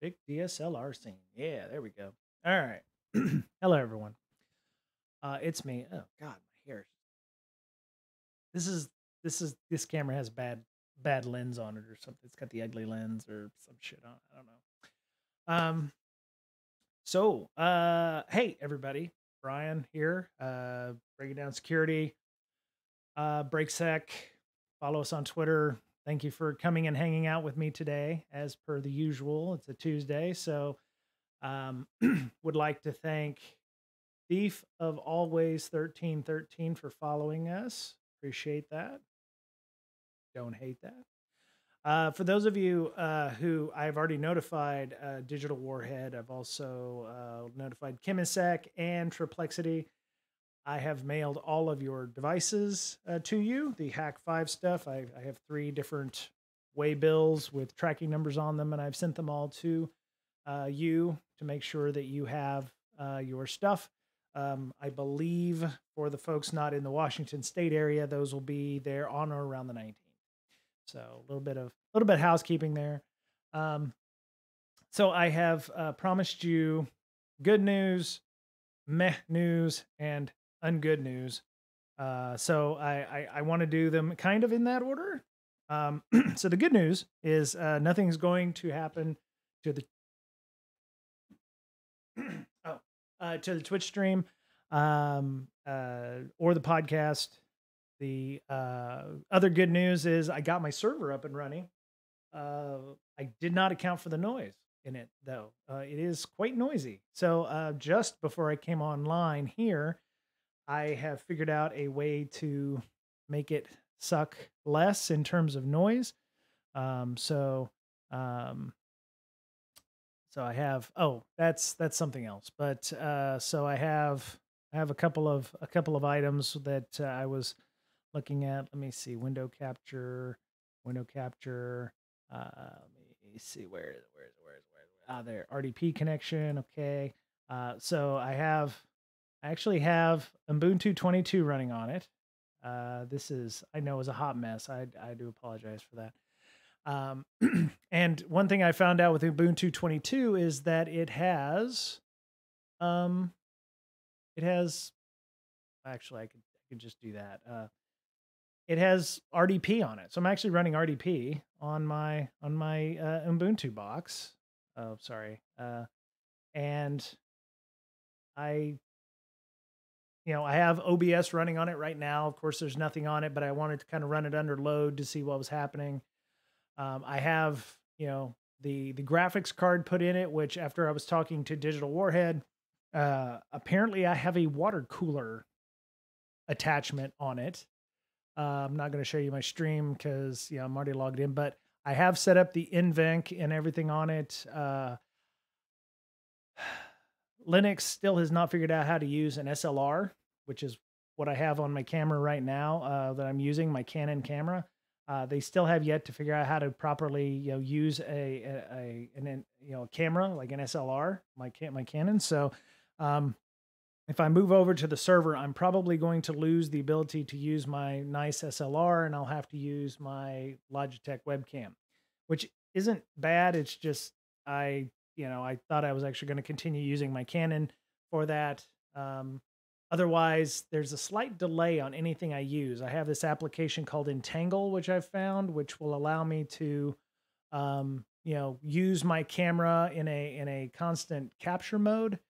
Big DSLR scene. Yeah, there we go. All right. Hello, everyone. It's me. Oh God, my hair. This is this camera has bad lens on it or something. It's got the ugly lens or some shit on it. I don't know. Hey everybody, Brian here. Breaking down security. BreakSec. Follow us on Twitter. Thank you for coming and hanging out with me today, as per the usual. It's a Tuesday, so would like to thank Thief of Always 1313 for following us. Appreciate that. Don't hate that. For those of you who I've already notified Digital Warhead, I've also notified Chemisec and Triplexity. I have mailed all of your devices to you. The Hack 5 stuff. I have 3 different waybills with tracking numbers on them, and I've sent them all to you to make sure that you have your stuff. I believe for the folks not in the Washington State area, those will be there on or around the 19th. So a little bit of housekeeping there. So I have promised you good news, meh news, and ungood news. So I want to do them kind of in that order. So the good news is nothing's going to happen to the to the Twitch stream or the podcast. The other good news is I got my server up and running. I did not account for the noise in it, though. It is quite noisy. So just before I came online here, I have figured out a way to make it suck less in terms of noise. So I have, that's something else. But so I have a couple of items that I was looking at. Let me see, window capture. Let me see, where is it? There, RDP connection. Okay. So I actually have Ubuntu 22 running on it. This is, I know, is a hot mess. I do apologize for that. And one thing I found out with Ubuntu 22 is that it has, actually I could just do that. It has RDP on it. So I'm actually running RDP on my Ubuntu box. Oh, sorry. And I have OBS running on it right now. Of course, there's nothing on it, but I wanted to kind of run it under load to see what was happening. I have, the graphics card put in it, which after I was talking to Digital Warhead, apparently I have a water cooler attachment on it. I'm not going to show you my stream because I'm already logged in, but I have set up the NVENC and everything on it. Linux still has not figured out how to use an SLR, which is what I have on my camera right now that I'm using, my Canon camera. They still have yet to figure out how to properly use a camera like an SLR, my Canon. So if I move over to the server, I'm probably going to lose the ability to use my nice SLR, and I'll have to use my Logitech webcam, which isn't bad. It's just I thought I was actually going to continue using my Canon for that. Otherwise, there's a slight delay on anything I use. I have this application called Entangle, which I've found, which will allow me to use my camera in a constant capture mode.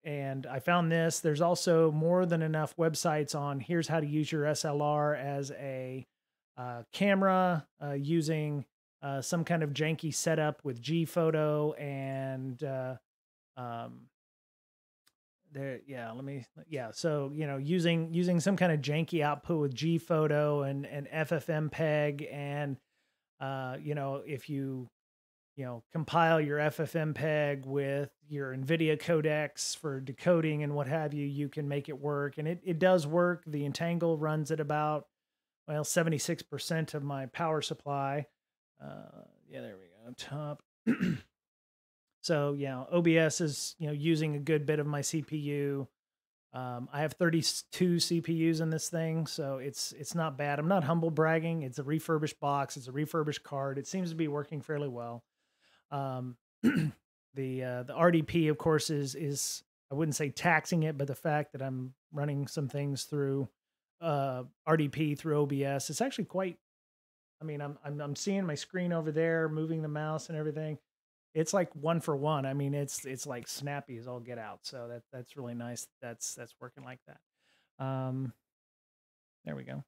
And I found this. There's also more than enough websites on here's how to use your SLR as a camera using some kind of janky setup with G Photo and so using some kind of janky output with G Photo and FFmpeg, and if you compile your FFmpeg with your NVIDIA codecs for decoding and what have you, you can make it work. And it does work. The Entangle runs at about, 76% of my power supply. There we go, top. So, OBS is, using a good bit of my CPU. I have 32 CPUs in this thing, so it's not bad. I'm not humble bragging. It's a refurbished box. It's a refurbished card. It seems to be working fairly well. the RDP, of course, is I wouldn't say taxing it, but the fact that I'm running some things through RDP through OBS, it's actually quite. I mean, I'm seeing my screen over there, moving the mouse and everything. It's like one for one. I mean, it's like snappy as all get out. So that's really nice. That's working like that. There we go.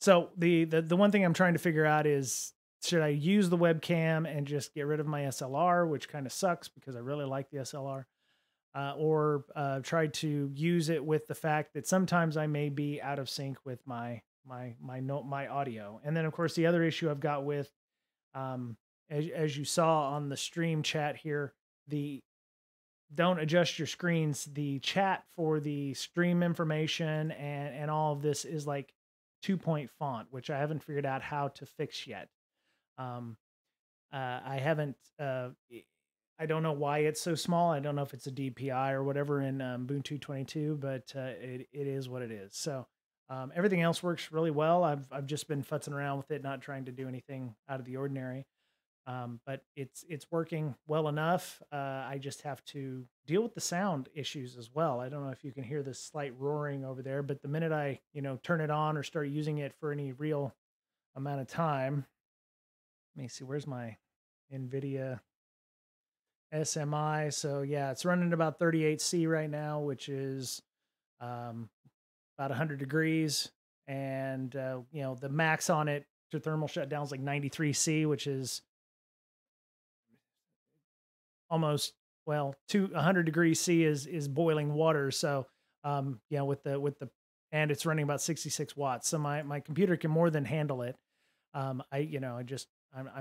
So the one thing I'm trying to figure out is, should I use the webcam and just get rid of my SLR, which kind of sucks because I really like the SLR, or try to use it with the fact that sometimes I may be out of sync with my audio. And then of course the other issue I've got with, as you saw on the stream chat here, the don't adjust your screens. The chat for the stream information and all of this is like 2-point font, which I haven't figured out how to fix yet. I haven't. I don't know why it's so small. I don't know if it's a DPI or whatever in Ubuntu 22, but it is what it is. So everything else works really well. I've just been futzing around with it, not trying to do anything out of the ordinary. But it's working well enough. I just have to deal with the sound issues as well. I don't know if you can hear this slight roaring over there, but the minute I, turn it on or start using it for any real amount of time, let me see, where's my NVIDIA SMI? So yeah, it's running about 38C right now, which is about 100 degrees. And, the max on it to thermal shutdown is like 93C, which is almost, well, 100 degrees C is boiling water. So, with the, and it's running about 66 watts. So my computer can more than handle it. I'm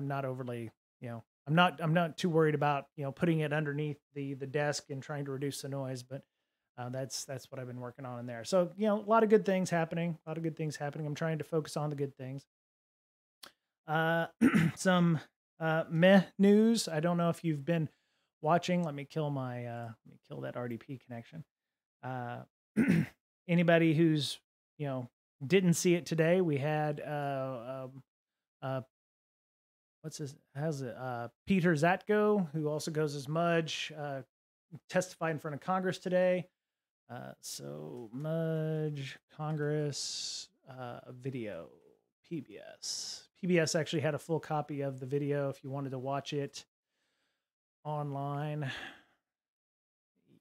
not overly, I'm not too worried about, putting it underneath the desk and trying to reduce the noise, but that's what I've been working on in there. So, a lot of good things happening, I'm trying to focus on the good things. Some meh news. I don't know if you've been watching. Let me kill that RDP connection. Anybody who's, didn't see it today, we had Peter Zatko, who also goes as Mudge, testified in front of Congress today. So Mudge, Congress, video, PBS. PBS actually had a full copy of the video if you wanted to watch it online.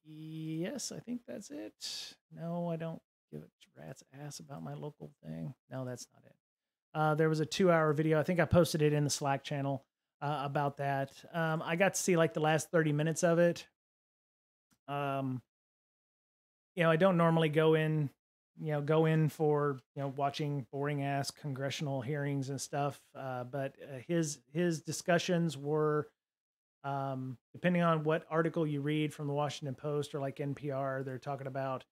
Yes, I think that's it. No, I don't give a rat's ass about my local thing. No, that's not it. There was a 2-hour video. I think I posted it in the Slack channel about that. I got to see like the last 30 minutes of it. I don't normally go in for, watching boring ass congressional hearings and stuff. But his discussions were, depending on what article you read from the Washington Post or like NPR, they're talking about,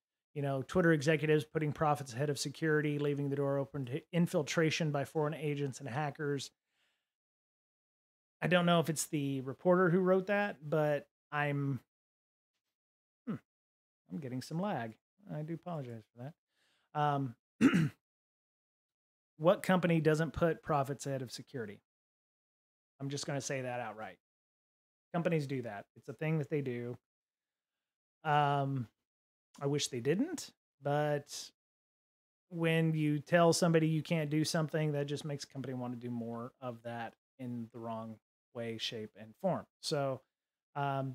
Twitter executives putting profits ahead of security, leaving the door open to infiltration by foreign agents and hackers. I don't know if it's the reporter who wrote that, but I'm getting some lag. I do apologize for that. What company doesn't put profits ahead of security? I'm just going to say that outright. Companies do that. It's a thing that they do. I wish they didn't, but when you tell somebody you can't do something, that just makes a company want to do more of that in the wrong way, shape, and form. So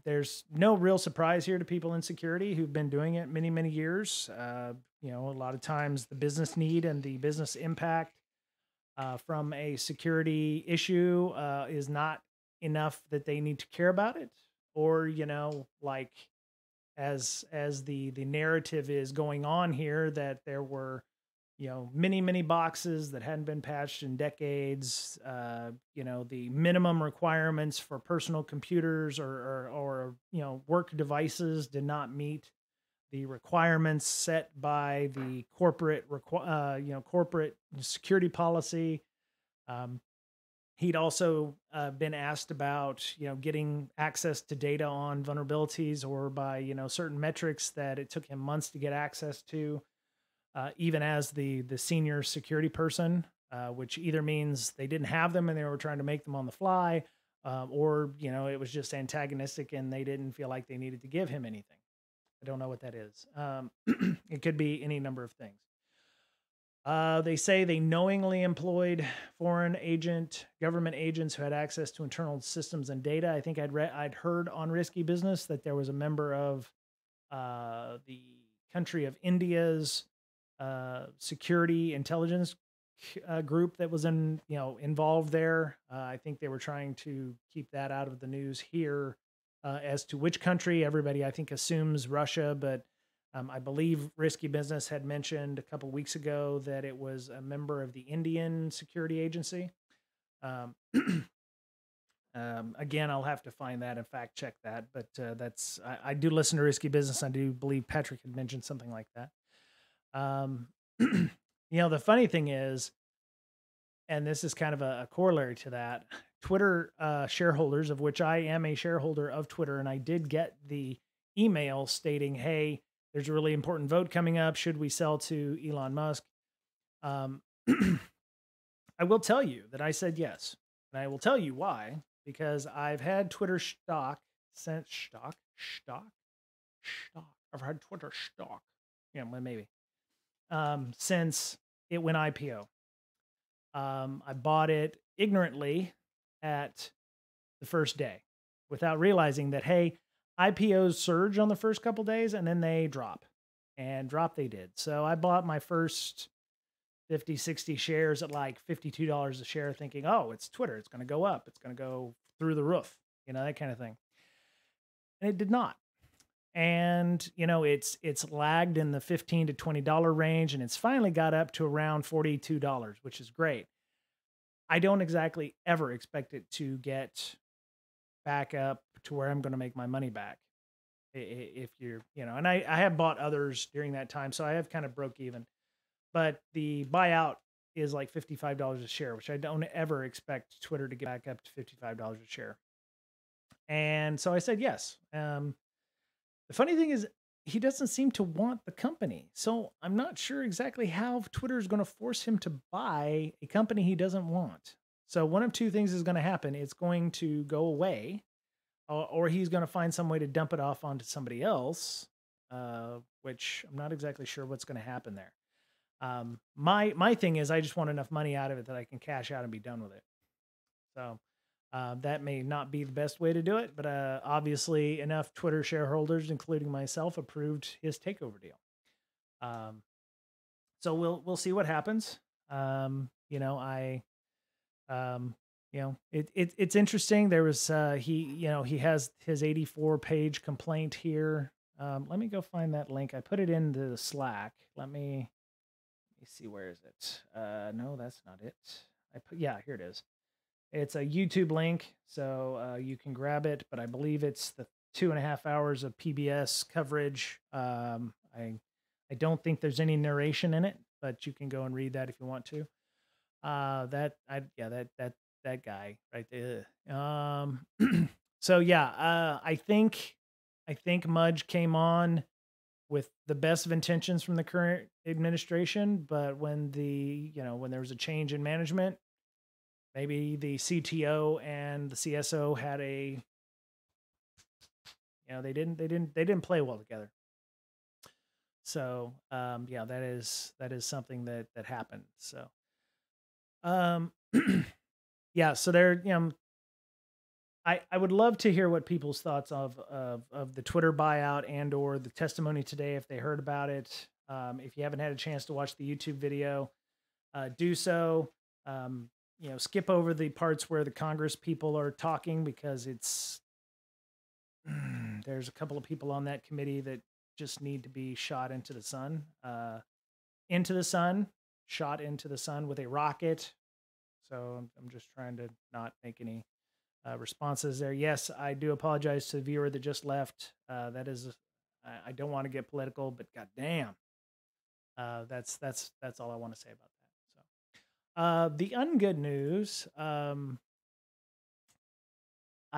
there's no real surprise here to people in security who've been doing it many, many years. A lot of times the business need and the business impact from a security issue is not enough that they need to care about it, or like as the narrative is going on here, that there were many boxes that hadn't been patched in decades. The minimum requirements for personal computers or work devices did not meet the requirements set by the corporate corporate security policy. He'd also been asked about, getting access to data on vulnerabilities or by, certain metrics that it took him months to get access to, even as the senior security person, which either means they didn't have them and they were trying to make them on the fly, or it was just antagonistic and they didn't feel like they needed to give him anything. I don't know what that is. It could be any number of things. They say they knowingly employed government agents who had access to internal systems and data. I think I'd heard on Risky Business that there was a member of the country of India's security intelligence group that was involved there. I think they were trying to keep that out of the news here. As to which country, everybody I think assumes Russia, but I believe Risky Business had mentioned a couple weeks ago that it was a member of the Indian security agency. Again, I'll have to find that and fact check that, but I do listen to Risky Business. I do believe Patrick had mentioned something like that. The funny thing is, and this is kind of a corollary to that, Twitter shareholders, of which I am a shareholder of Twitter, and I did get the email stating, hey, there's a really important vote coming up. Should we sell to Elon Musk? I will tell you that I said yes. And I will tell you why, because I've had Twitter stock since I've had Twitter stock. Yeah, well, maybe. Since it went IPO. I bought it ignorantly at the first day without realizing that, hey, IPOs surge on the first couple days and then they drop, and drop they did. So I bought my first 50, 60 shares at like $52 a share, thinking, oh, it's Twitter. It's going to go up. It's going to go through the roof, that kind of thing. And it did not. And, it's lagged in the $15 to $20 range, and it's finally got up to around $42, which is great. I don't exactly ever expect it to get back up to where I'm going to make my money back. If you're, and I have bought others during that time, so I have kind of broke even. But the buyout is like $55 a share, which I don't ever expect Twitter to get back up to $55 a share. And so I said yes. The funny thing is, he doesn't seem to want the company. So I'm not sure exactly how Twitter is going to force him to buy a company he doesn't want. So one of two things is going to happen. It's going to go away, or he's going to find some way to dump it off onto somebody else, which I'm not exactly sure what's going to happen there. My thing is, I just want enough money out of it that I can cash out and be done with it. So that may not be the best way to do it, but obviously enough Twitter shareholders, including myself, approved his takeover deal. So we'll see what happens. It's interesting. There was he has his 84-page complaint here. Let me go find that link. I put it in the Slack. Let me see, where is it? No, that's not it. Here it is. It's a YouTube link, so you can grab it, but I believe it's the 2.5 hours of PBS coverage. I don't think there's any narration in it, but you can go and read that if you want to. That guy right there. So yeah, I think Mudge came on with the best of intentions from the current administration, but when there was a change in management, maybe the CTO and the CSO had they didn't play well together. So that is something that happened. So so there, I would love to hear what people's thoughts of the Twitter buyout and or the testimony today, if they heard about it. If you haven't had a chance to watch the YouTube video, do so. Skip over the parts where the Congress people are talking, because there's a couple of people on that committee that just need to be shot into the sun, shot into the sun with a rocket. So I'm just trying to not make any responses there. Yes, I do apologize to the viewer that just left. That is, I don't want to get political, but goddamn, that's all I want to say about that. The ungood news. I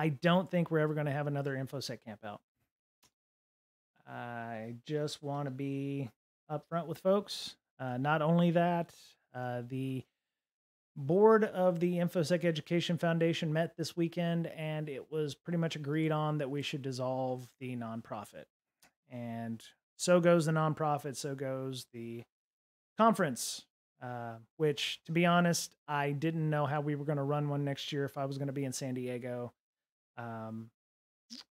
don't think we're ever going to have another InfoSec camp out. I just want to be upfront with folks. Not only that, the board of the InfoSec Education Foundation met this weekend, and it was pretty much agreed on that we should dissolve the nonprofit. And so goes the nonprofit, so goes the conference, which, to be honest, I didn't know how we were going to run one next year if I was going to be in San Diego.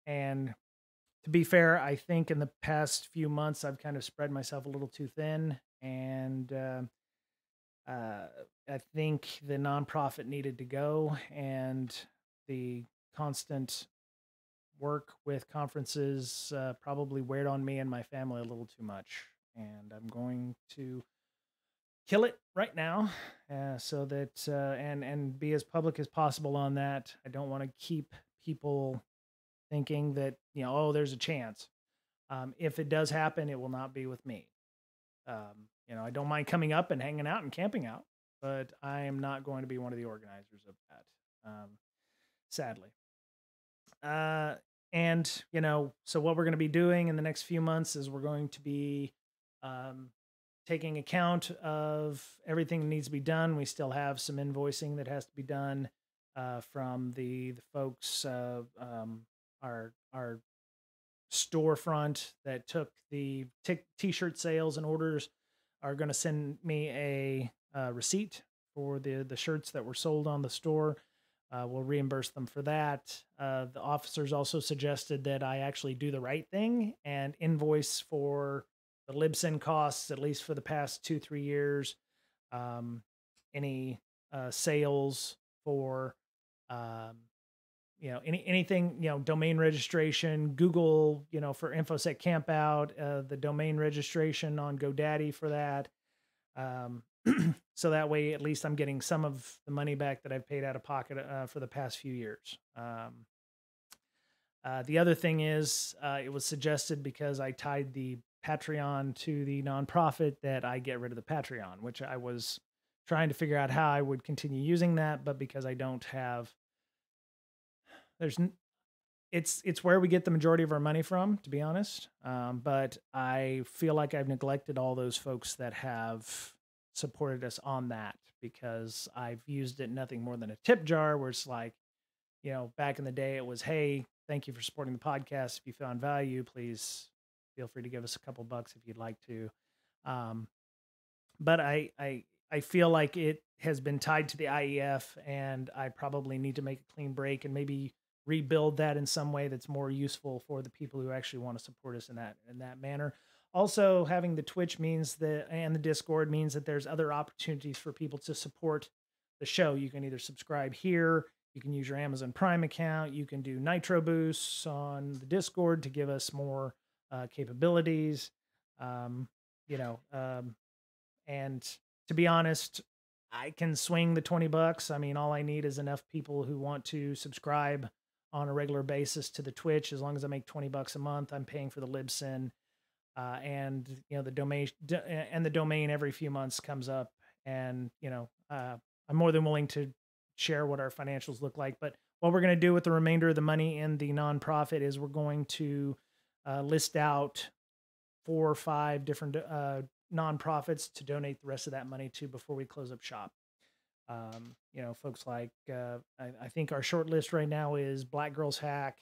And to be fair, I think in the past few months, I've kind of spread myself a little too thin. And I think the nonprofit needed to go, and the constant work with conferences probably weighed on me and my family a little too much. And I'm going to kill it right now, so that and be as public as possible on that. I don't want to keep people thinking that, oh, there's a chance. If it does happen, it will not be with me. I don't mind coming up and hanging out and camping out, but I am not going to be one of the organizers of that, sadly. And so what we're going to be doing in the next few months is we're going to be taking account of everything that needs to be done. We still have some invoicing that has to be done from the folks, our storefront that took the t-shirt sales and orders are going to send me a receipt for the shirts that were sold on the store. We'll reimburse them for that. The officers also suggested that I actually do the right thing and invoice for the Libsyn costs, at least for the past 2-3 years. Any sales for anything, domain registration, Google, for InfoSec Campout, the domain registration on GoDaddy for that. So that way, at least I'm getting some of the money back that I've paid out of pocket for the past few years. The other thing is, it was suggested, because I tied the Patreon to the nonprofit, that I get rid of the Patreon, which I was trying to figure out how I would continue using that, but because I don't have, it's where we get the majority of our money from, to be honest. But I feel like I've neglected all those folks that have supported us on that, because I've used it nothing more than a tip jar, where it's like, back in the day it was, hey, thank you for supporting the podcast. If you found value, please feel free to give us a couple bucks if you'd like to. But I feel like it has been tied to the IEF, and I probably need to make a clean break and maybe rebuild that in some way that's more useful for the people who actually want to support us in that manner. Also, having the Twitch means and the Discord means that there's other opportunities for people to support the show. You can either subscribe here, you can use your Amazon Prime account, you can do nitro boosts on the Discord to give us more capabilities. And to be honest, I can swing the $20. I mean, all I need is enough people who want to subscribe on a regular basis to the Twitch. As long as I make $20 a month, I'm paying for the Libsyn. And the domain every few months comes up, and I'm more than willing to share what our financials look like. But what we're going to do with the remainder of the money in the nonprofit is we're going to list out 4 or 5 different nonprofits to donate the rest of that money to before we close up shop. Folks like, I think our short list right now is Black Girls Hack,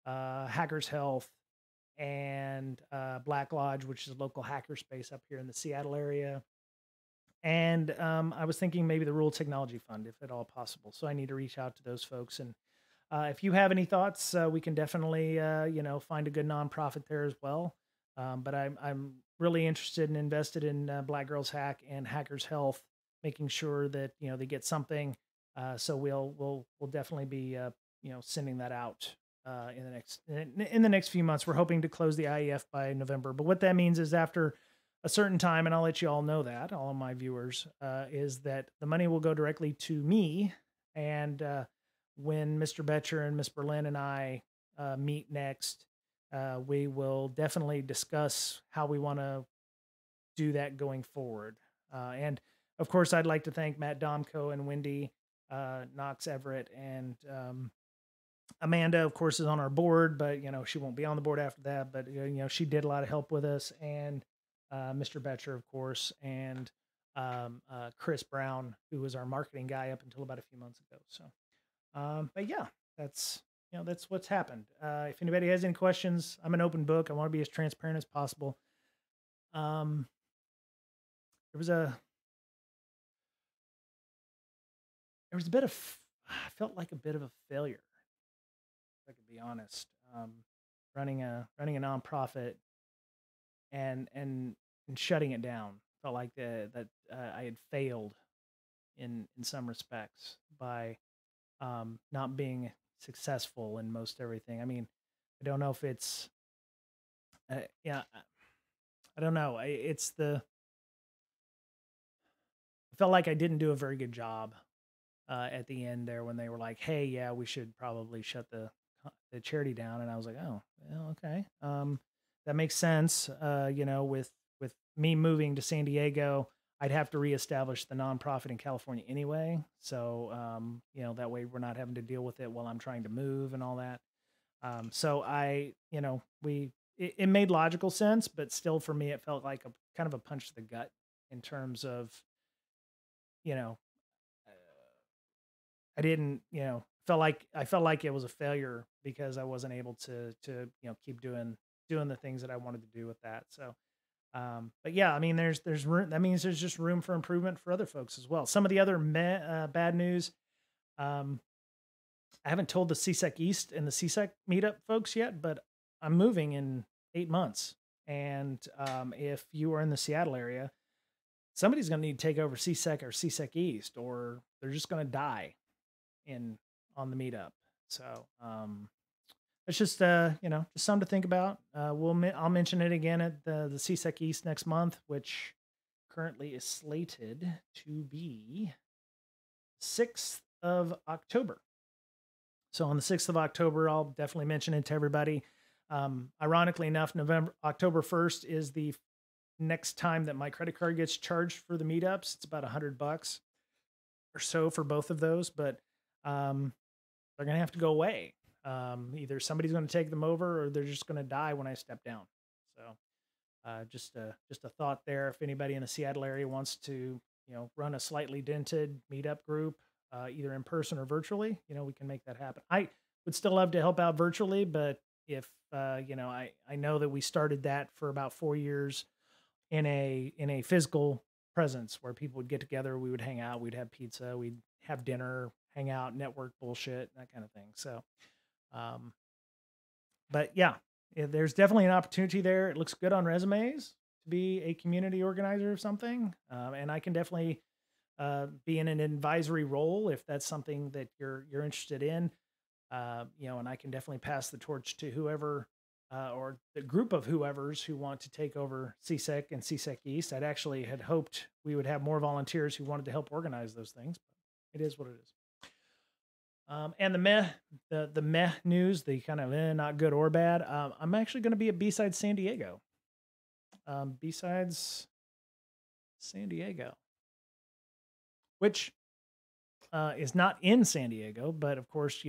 Hackers Health, and Black Lodge, which is a local hacker space up here in the Seattle area. And I was thinking maybe the Rural Technology Fund, if at all possible. So I need to reach out to those folks. And if you have any thoughts, we can definitely, find a good nonprofit there as well. But I'm really interested and invested in Black Girls Hack and Hackers Health, making sure that they get something. So we'll definitely be sending that out in the next few months. We're hoping to close the IEF by November. But what that means is, after a certain time, and I'll let you all know that, all of my viewers, is that the money will go directly to me. And when Mr. Betcher and Miss Berlin and I meet next, we will definitely discuss how we want to do that going forward. And of course, I'd like to thank Matt Domko and Wendy Knox Everett, and Amanda, of course, is on our board, but she won't be on the board after that. But she did a lot of help with us, and Mr. Betcher, of course, and Chris Brown, who was our marketing guy up until about a few months ago. So, but yeah, that's, that's what's happened. If anybody has any questions, I'm an open book. I want to be as transparent as possible. Um, there was a bit of, I felt like a bit of a failure, if I could be honest. Running a nonprofit and shutting it down felt like that I had failed in some respects by not being successful in most everything. I mean, I don't know if it's yeah, I don't know. I felt like I didn't do a very good job at the end there when they were like, "Hey, yeah, we should probably shut the charity down," and I was like, "Oh, well, okay, that makes sense." With me moving to San Diego, I'd have to reestablish the nonprofit in California anyway, so that way we're not having to deal with it while I'm trying to move and all that. So it made logical sense, but still for me, it felt like a kind of a punch to the gut in terms of you know I didn't, I felt like it was a failure because I wasn't able to keep doing the things that I wanted to do with that. So, but yeah, I mean, there's room. That means there's just room for improvement for other folks as well. Some of the other bad news. Um, I haven't told the CSEC East and the CSEC meetup folks yet, but I'm moving in 8 months, and if you are in the Seattle area, somebody's going to need to take over CSEC or CSEC East, or they're just going to die in on the meetup. So it's just just something to think about. I'll mention it again at the CSEC East next month, which currently is slated to be 6th of October. So on the 6th of October, I'll definitely mention it to everybody. Ironically enough, October 1st is the next time that my credit card gets charged for the meetups. It's about $100 or so for both of those, but they're going to have to go away. Either somebody's going to take them over or they're just going to die when I step down. So just a thought there. If anybody in the Seattle area wants to, run a slightly dented meetup group, either in person or virtually, we can make that happen. I would still love to help out virtually, but if, I know that we started that for about 4 years in a physical presence where people would get together, we would hang out, we'd have pizza, we'd have dinner, hang out, network bullshit, that kind of thing. So, but yeah, there's definitely an opportunity there. It looks good on resumes to be a community organizer of something. And I can definitely be in an advisory role if that's something that you're interested in. And I can definitely pass the torch to whoever or the group of whoever's who want to take over CSEC and CSEC East. I'd actually had hoped we would have more volunteers who wanted to help organize those things, but it is what it is. And the meh news, the kind of not good or bad. I'm actually going to be at B-Sides San Diego. B-Sides San Diego, which is not in San Diego, but of course,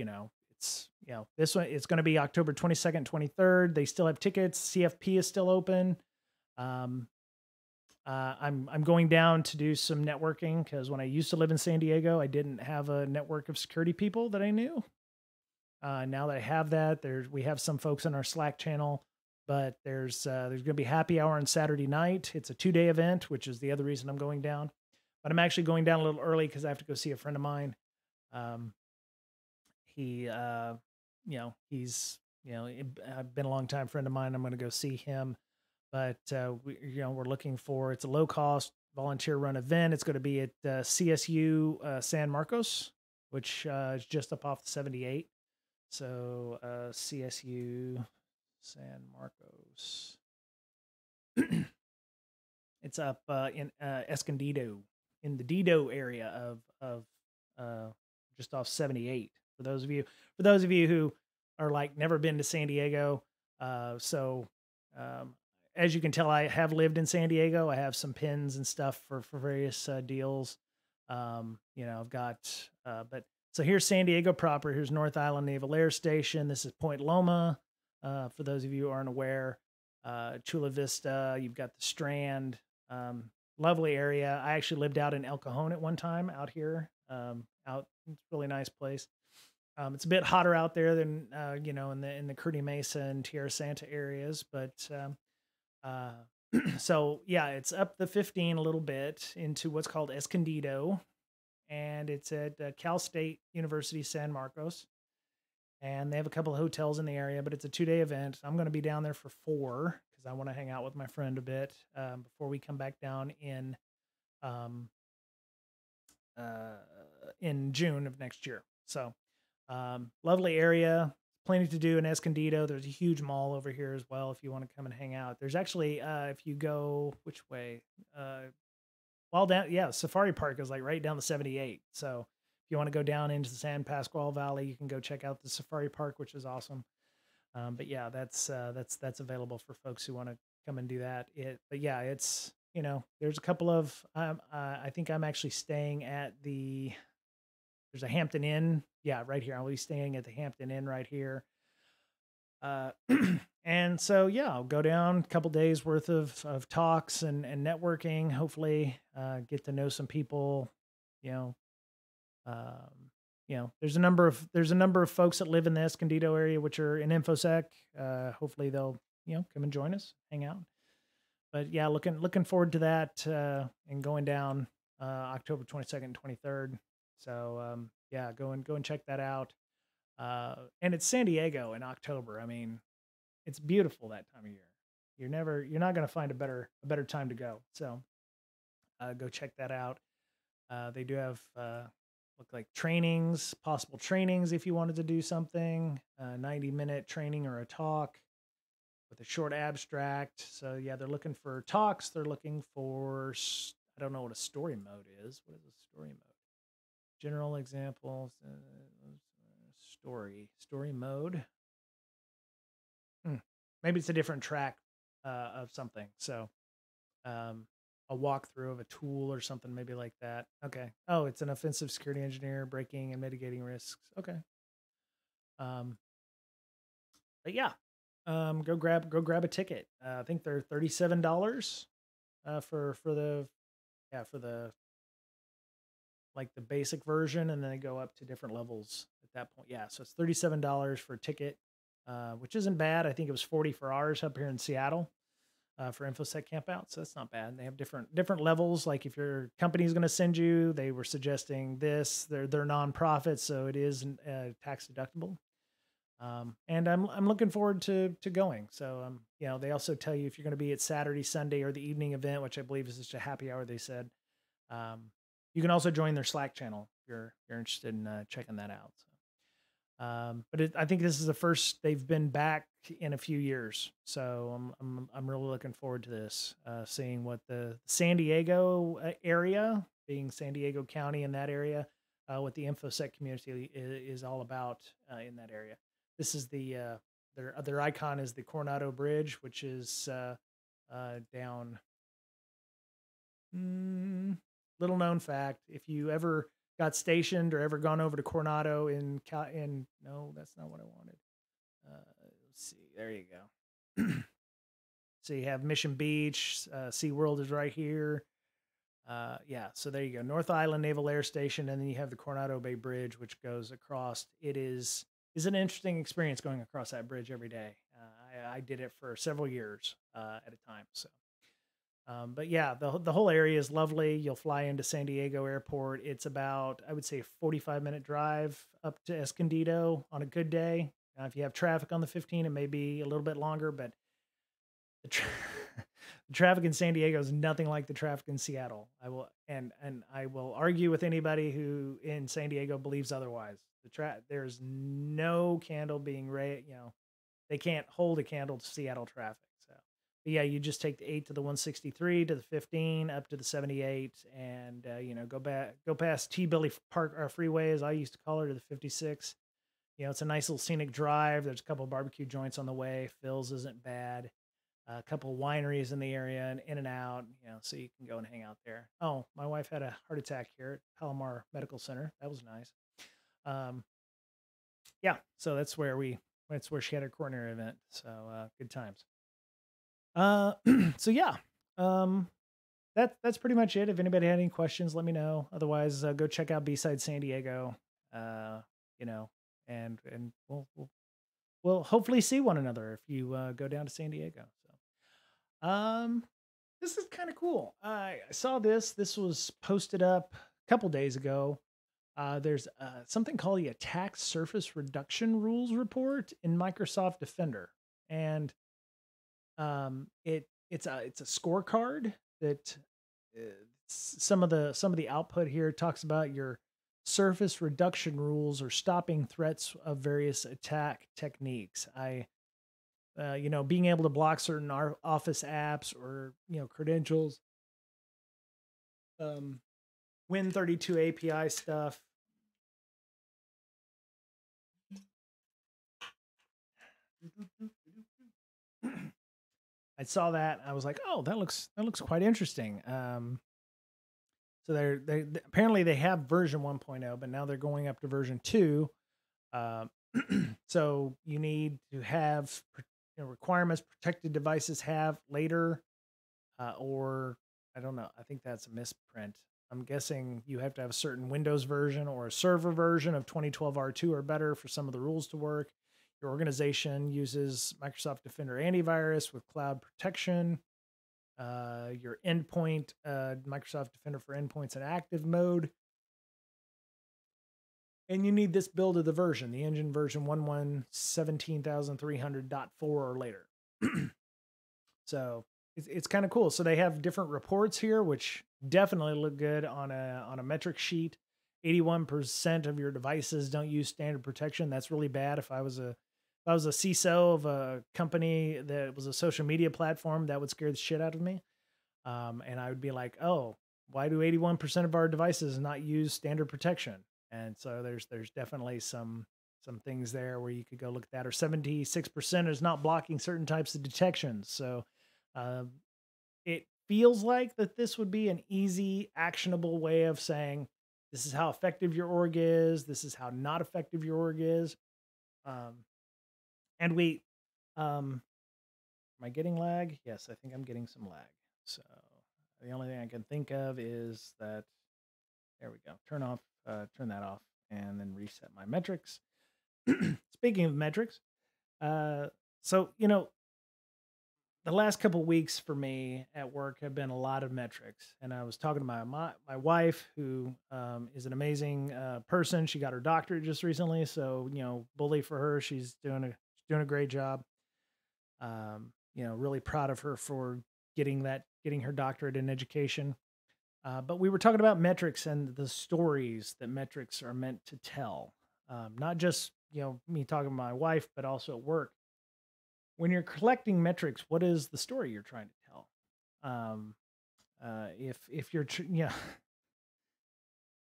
it's this one. It's going to be October 22nd, 23rd. They still have tickets. CFP is still open. I'm going down to do some networking because when I used to live in San Diego, I didn't have a network of security people that I knew. Now that I have that, we have some folks on our Slack channel, but there's going to be happy hour on Saturday night. It's a 2-day event, which is the other reason I'm going down. But I'm actually going down a little early because I have to go see a friend of mine. He's been a long time friend of mine. I'm going to go see him. But we're looking for, it's a low cost volunteer run event. It's going to be at CSU San Marcos, which is just up off the 78. So CSU San Marcos. It's up in Escondido, in the Dido area of just off 78. For those of you who are like never been to San Diego, as you can tell, I have lived in San Diego. I have some pins and stuff for various deals. I've got, so here's San Diego proper. Here's North Island Naval Air Station. This is Point Loma. For those of you who aren't aware, Chula Vista, you've got the Strand. lovely area. I actually lived out in El Cajon at one time out here. It's a really nice place. It's a bit hotter out there than in the Kearney Mesa and Tierra Santa areas, but uh, so yeah, it's up the 15 a little bit into what's called Escondido, and it's at Cal State University San Marcos, and they have a couple of hotels in the area, but it's a 2-day event. I'm going to be down there for 4 because I want to hang out with my friend a bit before we come back down um, uh, in June of next year. So lovely area, plenty to do in Escondido. There's a huge mall over here as well if you want to come and hang out. There's actually, if you go which way, well down, yeah, Safari Park is like right down the 78. So if you want to go down into the San Pasqual Valley, you can go check out the Safari Park, which is awesome. But yeah, that's available for folks who want to come and do that. But yeah, it's there's a couple of I think I'm actually staying at there's a Hampton Inn. Yeah, right here. I'll be staying at the Hampton Inn right here. Uh, and so yeah, I'll go down a couple days worth of talks and networking. Hopefully, get to know some people. You know, there's a number of folks that live in the Escondido area, which are in InfoSec. Hopefully, they'll come and join us, hang out. But yeah, looking forward to that and going down October 22nd and 23rd. So yeah, go and check that out. And it's San Diego in October. I mean, it's beautiful that time of year. You're not going to find a better time to go. So go check that out. They do have look like trainings, possible trainings if you wanted to do something, 90-minute training or a talk with a short abstract. So yeah, they're looking for talks. They're looking for, I don't know what a story mode is. What is a story mode? General examples, story mode. Maybe it's a different track of something. So a walkthrough of a tool or something, maybe like that. Okay. Oh, it's an offensive security engineer, breaking and mitigating risks. Okay. But yeah, go grab a ticket. I think they're $37 for the like the basic version, and then they go up to different levels at that point. Yeah, so it's $37 for a ticket, which isn't bad. I think it was 40 for ours up here in Seattle for InfoSec Campout, so that's not bad. And they have different levels. Like if your company is going to send you, they were suggesting this. They're nonprofit, so it is tax deductible. And I'm looking forward to going. So they also tell you if you're going to be at Saturday, Sunday, or the evening event, which I believe is just a happy hour. They said you can also join their Slack channel if you're interested in checking that out. So, but I think this is the first they've been back in a few years. So I'm really looking forward to this, seeing what the San Diego area, being San Diego County in that area, what the InfoSec community is all about in that area. This is their icon is the Coronado Bridge, which is down. Little known fact: if you ever got stationed or ever gone over to Coronado no, that's not what I wanted. Let's see. There you go. So you have Mission Beach, SeaWorld is right here. Yeah, so there you go. North Island Naval Air Station, and then you have the Coronado Bay Bridge, which goes across. It is an interesting experience going across that bridge every day. I did it for several years at a time. So, but yeah, the whole area is lovely. You'll fly into San Diego Airport. It's about, I would say, a 45-minute drive up to Escondido on a good day. If you have traffic on the 15, it may be a little bit longer, but the traffic in San Diego is nothing like the traffic in Seattle. I will argue with anybody who in San Diego believes otherwise. There's no candle being they can't hold a candle to Seattle traffic. So, but yeah, you just take the 8 to the 163 to the 15 up to the 78, and go past T. Billy Park or Freeway, as I used to call her, to the 56. It's a nice little scenic drive. There's a couple of barbecue joints on the way. Phil's isn't bad. A couple of wineries in the area and in and out, so you can go and hang out there. Oh, my wife had a heart attack here at Palomar Medical Center. That was nice. Yeah, so that's where she had her coronary event. So good times. So yeah, that's pretty much it. If anybody had any questions, let me know. Otherwise, go check out B-Side San Diego. Uh, you know, and we'll hopefully see one another if you go down to San Diego. So, this is kind of cool. I saw this. This was posted up a couple days ago. There's something called the Attack Surface Reduction Rules Report in Microsoft Defender, and it's a scorecard that uh, some of the output here talks about your surface reduction rules or stopping threats of various attack techniques. Being able to block certain office apps or credentials, um, Win32 API stuff. I saw that. I was like, oh, that looks quite interesting. So they apparently they have version 1.0, but now they're going up to version 2. So you need to have requirements protected devices have later, or I don't know. I think that's a misprint. I'm guessing you have to have a certain Windows version or a server version of 2012 R2 or better for some of the rules to work. Your organization uses Microsoft Defender antivirus with cloud protection. Your endpoint, Microsoft Defender for endpoints in active mode. And you need this build of the version, the engine version 1.1.17.300.4 or later. So it's kind of cool. So they have different reports here, which definitely look good on a metric sheet. 81% of your devices don't use standard protection. That's really bad. If I was a CISO of a company that was a social media platform, that would scare the shit out of me. And I would be like, oh, why do 81% of our devices not use standard protection? And so there's definitely some things there where you could go look at that. Or 76% is not blocking certain types of detections. So it feels like that this would be an easy, actionable way of saying, this is how effective your org is. This is how not effective your org is. And am I getting lag? Yes, I think I'm getting some lag. So the only thing I can think of is that, there we go. Turn that off and then reset my metrics. Speaking of metrics, so, the last couple of weeks for me at work have been a lot of metrics. And I was talking to my wife, who is an amazing person. She got her doctorate just recently. So, bully for her. She's doing a great job. Really proud of her for getting her doctorate in education. But we were talking about metrics and the stories that metrics are meant to tell. Not just, me talking to my wife, but also at work. When you're collecting metrics, what is the story you're trying to tell? If you're,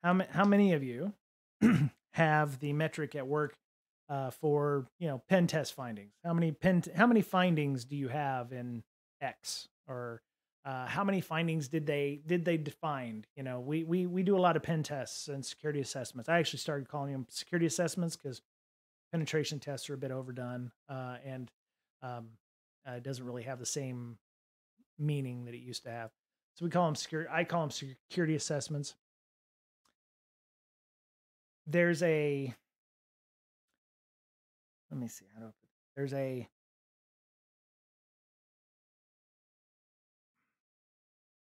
how many of you have the metric at work for pen test findings? How many findings do you have in X? Or how many findings did they define? We do a lot of pen tests and security assessments. I actually started calling them security assessments because penetration tests are a bit overdone, and it doesn't really have the same meaning that it used to have. So we call them I call them security assessments. There's a, let me see how to, there's a,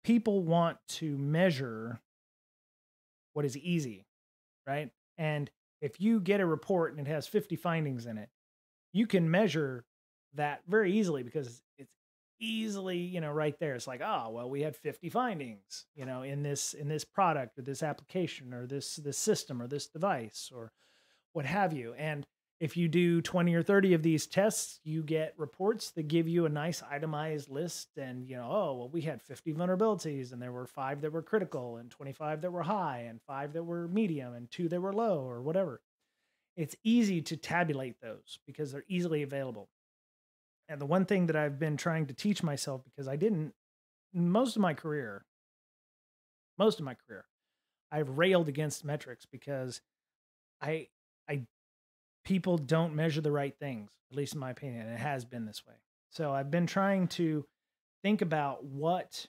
people want to measure what is easy, right? And if you get a report and it has 50 findings in it, you can measure that very easily because it's easily, right there. It's like, oh, well, we had 50 findings, in this product or this application or this system or this device or what have you. And if you do 20 or 30 of these tests, you get reports that give you a nice itemized list. And, oh, well, we had 50 vulnerabilities and there were 5 that were critical and 25 that were high and 5 that were medium and 2 that were low or whatever. It's easy to tabulate those because they're easily available. And the one thing that I've been trying to teach myself, because I didn't, most of my career, I've railed against metrics because people don't measure the right things, at least in my opinion. And it has been this way. So I've been trying to think about what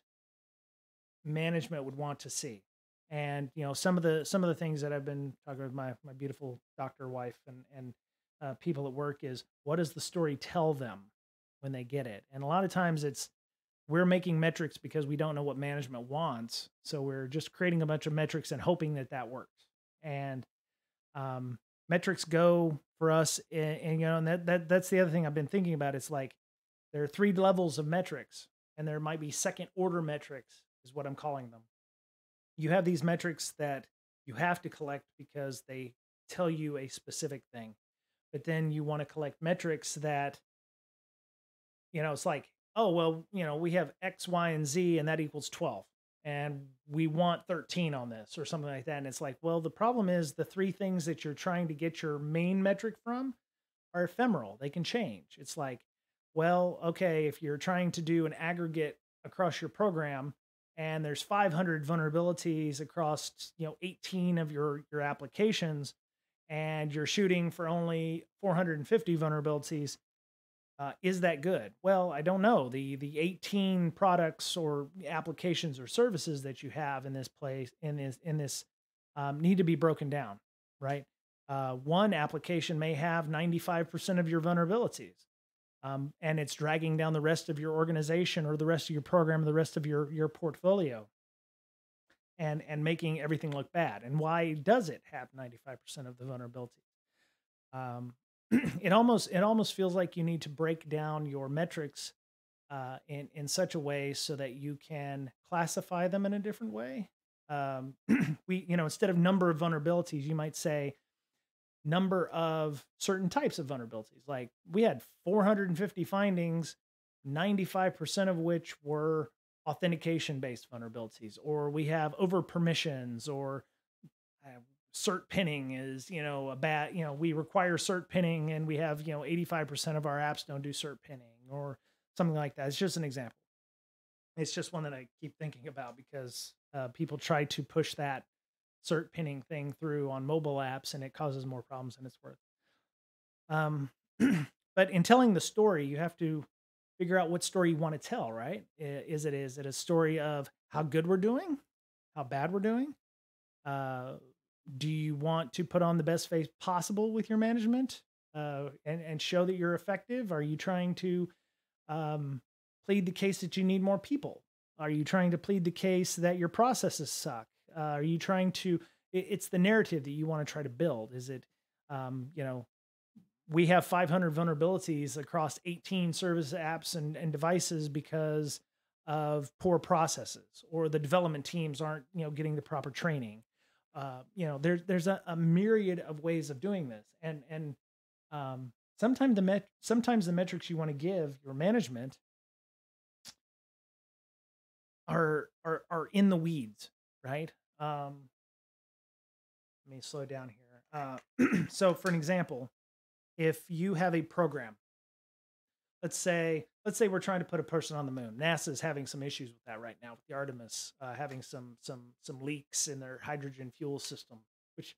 management would want to see. And some of the things that I've been talking with my beautiful doctor wife and people at work is, what does the story tell them when they get it? And a lot of times it's, we're making metrics because we don't know what management wants, so we're just creating a bunch of metrics and hoping that that works. And um, metrics go for us, and that's the other thing I've been thinking about. It's like there are three levels of metrics, and there might be second order metrics, is what I'm calling them. You have these metrics that you have to collect because they tell you a specific thing, but then you want to collect metrics that, it's like, oh, well, we have X, Y, and Z, and that equals 12. And we want 13 on this or something like that. And it's like, well, the problem is the three things that you're trying to get your main metric from are ephemeral. They can change. It's like, well, okay, if you're trying to do an aggregate across your program and there's 500 vulnerabilities across, 18 of your applications, and you're shooting for only 450 vulnerabilities, is that good? Well, I don't know. The 18 products or applications or services that you have in this place in this need to be broken down, right? One application may have 95% of your vulnerabilities, and it's dragging down the rest of your organization or the rest of your program, or the rest of your portfolio, and making everything look bad. And why does it have 95% of the vulnerabilities? Um, it almost feels like you need to break down your metrics in such a way so that you can classify them in a different way. Instead of number of vulnerabilities, you might say number of certain types of vulnerabilities. Like, we had 450 findings, 95% of which were authentication based vulnerabilities, or we have over permissions, or uh, cert pinning is, a bad, we require cert pinning and we have, 85% of our apps don't do cert pinning, or something like that. It's just an example. It's just one that I keep thinking about because people try to push that cert pinning thing through on mobile apps, and it causes more problems than it's worth. Um, but in telling the story, you have to figure out what story you want to tell, right? Is it a story of how good we're doing, how bad we're doing? Uh, do you want to put on the best face possible with your management, and show that you're effective? Are you trying to um, plead the case that you need more people? Are you trying to plead the case that your processes suck? Are you trying to? It's the narrative that you want to try to build. Is it, um, you know, we have 500 vulnerabilities across 18 service apps and devices because of poor processes, or the development teams aren't, getting the proper training. There's a myriad of ways of doing this, and sometimes the metrics you want to give your management are in the weeds, right? Let me slow down here. So, for an example, if you have a program, let's say we're trying to put a person on the moon. NASA is having some issues with that right now, with the Artemis having some leaks in their hydrogen fuel system, which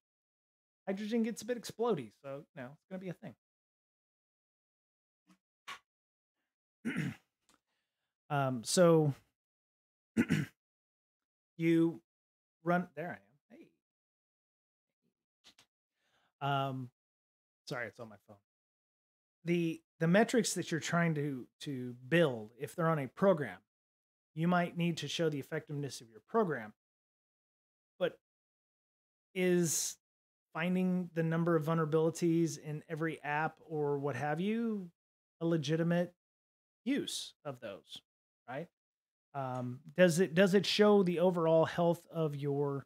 hydrogen gets a bit explodey, so it's going to be a thing. So you run there. I am. Hey. Sorry, it's on my phone. The metrics that you're trying to build, if they're on a program, you might need to show the effectiveness of your program. But is finding the number of vulnerabilities in every app or what have you a legitimate use of those, right? Does it show the overall health of your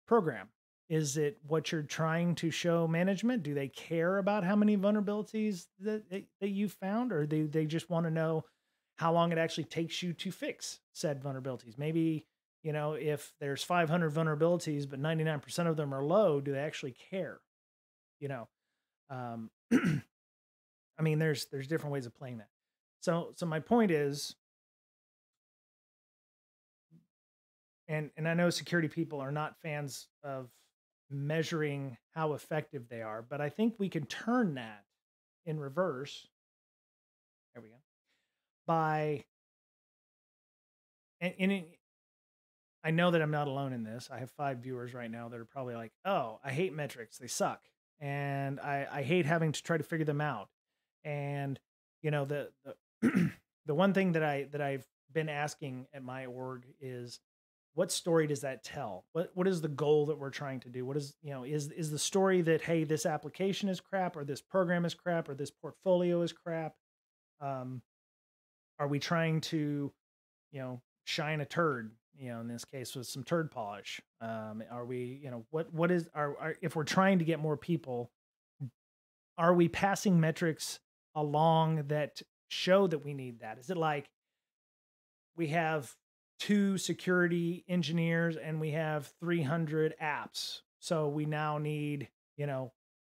program? Is it what you're trying to show management? Do they care about how many vulnerabilities that you found, or they just want to know how long it actually takes you to fix said vulnerabilities? Maybe, if there's 500 vulnerabilities, but 99% of them are low, do they actually care? You know, um, I mean, there's different ways of playing that. So my point is, and I know security people are not fans of measuring how effective they are, but I think we can turn that in reverse. There we go. By and I know that I'm not alone in this. I have 5 viewers right now that are probably like, "Oh, I hate metrics. They suck. And I hate having to try to figure them out." And, the the one thing that I've been asking at my org is, what story does that tell? What is the goal that we're trying to do? What is, is the story that, hey, this application is crap, or this program is crap, or this portfolio is crap? Um, are we trying to, shine a turd, in this case with some turd polish? Are we, what is our, if we're trying to get more people, are we passing metrics along that show that we need that? Is it like we have 2 security engineers and we have 300 apps? So we now need,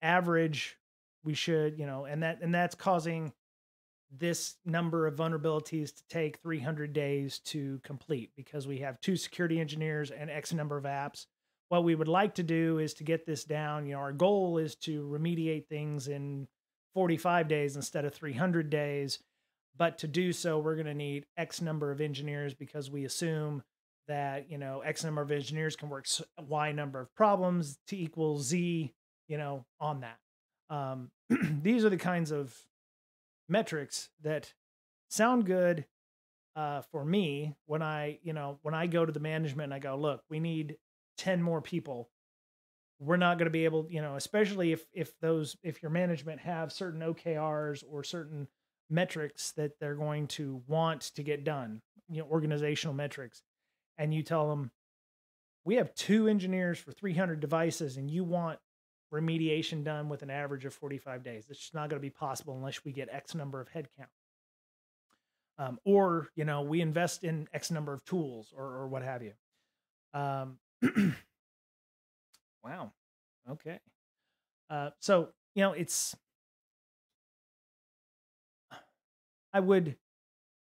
average, we should, and that's causing this number of vulnerabilities to take 300 days to complete because we have 2 security engineers and X number of apps. What we would like to do is to get this down. Our goal is to remediate things in 45 days instead of 300 days. But to do so, we're going to need X number of engineers because we assume that, X number of engineers can work Y number of problems to equal Z, on that. These are the kinds of metrics that sound good for me when I go to the management and I go, look, we need 10 more people. We're not going to be able, especially if your management have certain OKRs or certain metrics that they're going to want to get done, organizational metrics, and you tell them, we have 2 engineers for 300 devices and you want remediation done with an average of 45 days. It's just not going to be possible unless we get X number of headcount. Or, we invest in X number of tools or what have you. Um, wow. Okay. So, I would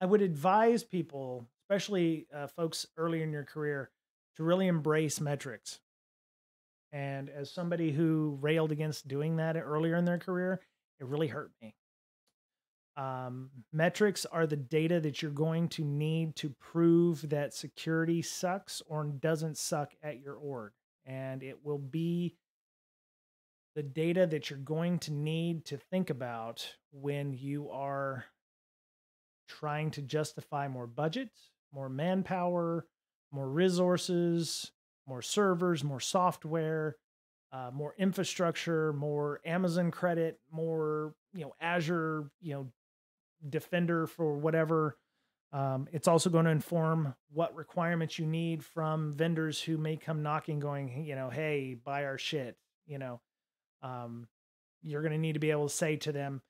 advise people, especially folks early in your career, to really embrace metrics. And as somebody who railed against doing that earlier in their career, it really hurt me. Metrics are the data that you're going to need to prove that security sucks or doesn't suck at your org. And it will be the data that you're going to need to think about when you are trying to justify more budget, more manpower, more resources, more servers, more software, more infrastructure, more Amazon credit, more, Azure, Defender for whatever. It's also going to inform what requirements you need from vendors who may come knocking going, hey, buy our shit. You're going to need to be able to say to them,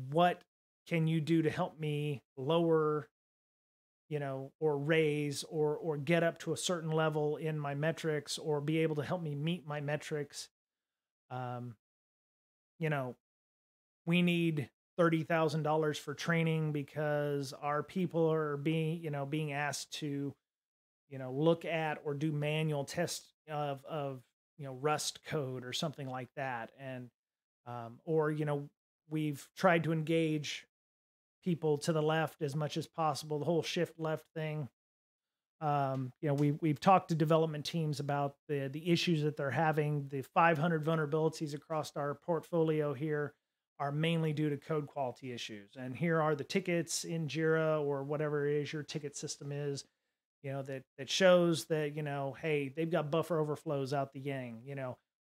what can you do to help me lower, or raise or get up to a certain level in my metrics, or be able to help me meet my metrics. Um, we need $30,000 for training because our people are being asked to, look at or do manual tests of Rust code or something like that. And, or, we've tried to engage people to the left as much as possible, the whole shift left thing. We've talked to development teams about the issues that they're having. The 500 vulnerabilities across our portfolio here are mainly due to code quality issues. And here are the tickets in Jira or whatever it is your ticket system is, that shows that, hey, they've got buffer overflows out the yang.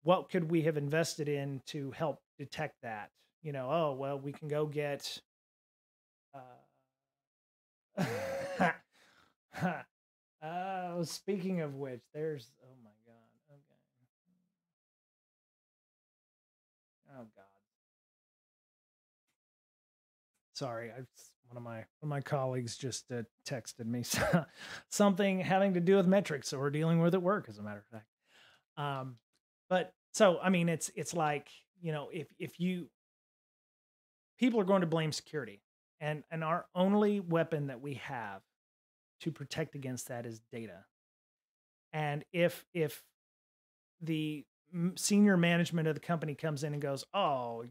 What could we have invested in to help detect that? Oh, well, we can go get speaking of which, oh my God. Okay. Oh God. Sorry. One of my colleagues just texted me something having to do with metrics that we're dealing with at work, as a matter of fact. But so, I mean, it's like, if people are going to blame security, and our only weapon that we have to protect against that is data. And if the senior management of the company comes in and goes, oh,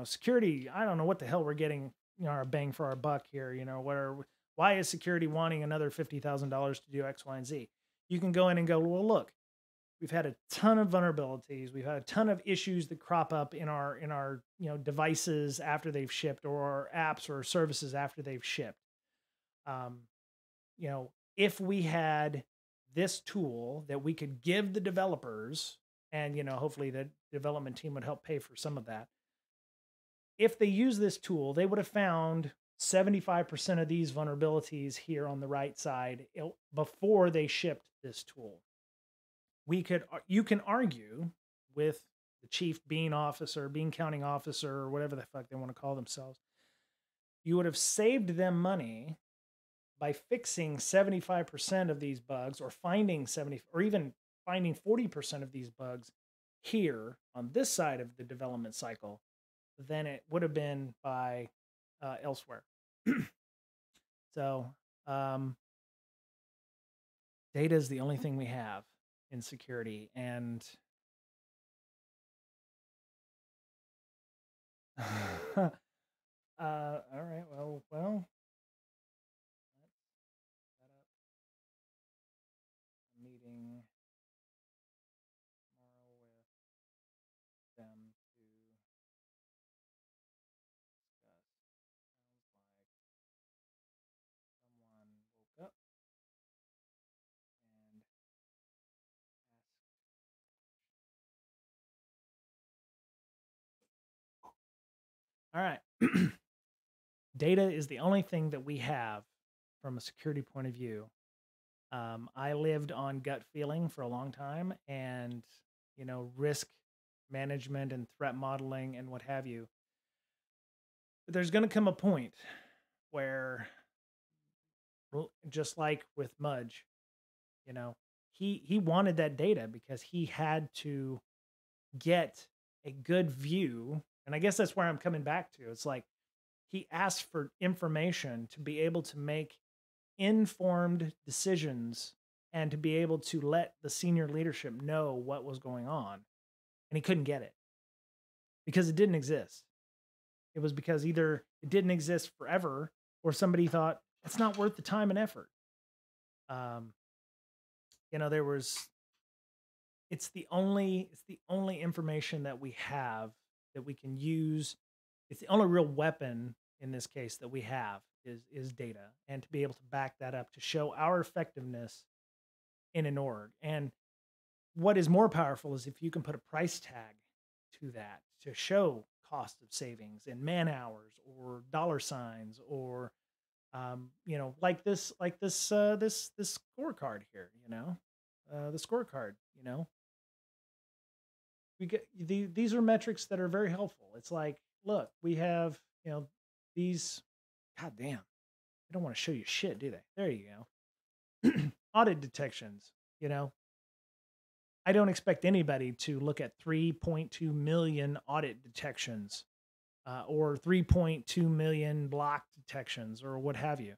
security, I don't know what the hell we're getting, our bang for our buck here, why is security wanting another $50,000 to do X, Y, and Z? you can go in and go, well, look, we've had a ton of vulnerabilities. We've had a ton of issues that crop up in our devices after they've shipped, or our apps or services after they've shipped. Um, if we had this tool that we could give the developers, and hopefully the development team would help pay for some of that. If they use this tool, they would have found 75% of these vulnerabilities here on the right side before they shipped this tool. You can argue with the chief bean officer, bean counting officer, or whatever the fuck they want to call themselves. You would have saved them money by fixing 75% of these bugs, or finding 70, or even finding 40% of these bugs here on this side of the development cycle than it would have been by elsewhere. So data is the only thing we have in security, and all right, well, let's set up a meeting tomorrow with them to discuss. Sounds like someone woke up and asked. All right. Data is the only thing that we have from a security point of view. I lived on gut feeling for a long time, and risk management and threat modeling and what have you. But there's going to come a point where, just like with Mudge, he wanted that data because he had to get a good view. And I guess that's where I'm coming back to. It's like he asked for information to be able to make informed decisions and to be able to let the senior leadership know what was going on. And he couldn't get it because it didn't exist. It was because either it didn't exist forever, or somebody thought it's not worth the time and effort. It's the only information that we have that we can use. It's the only real weapon in this case that we have is data, and to be able to back that up to show our effectiveness in an org. And what is more powerful is if you can put a price tag to that to show cost of savings in man hours or dollar signs, or like this scorecard here, the scorecard, we get these are metrics that are very helpful. It's like, look, we have, these, god damn, they don't want to show you shit, do they? There you go. Audit detections, I don't expect anybody to look at 3.2 million audit detections, or 3.2 million block detections, or what have you.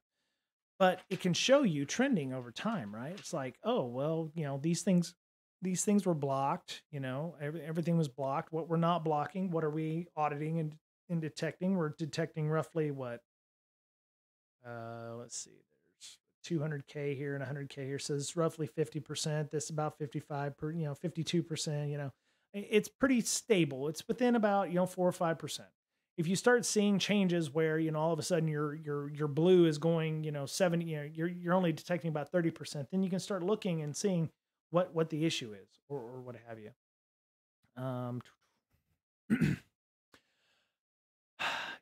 But it can show you trending over time, right? It's like, oh, well, these things were blocked, everything was blocked. What we're not blocking, what are we auditing and detecting? We're detecting roughly what? Let's see, there's 200K here and 100K here. So it's roughly 50%. This about 55 per, 52%, it's pretty stable. It's within about, 4 or 5%. If you start seeing changes where, all of a sudden your blue is going, 70, you're only detecting about 30%, then you can start looking and seeing what the issue is, or what have you.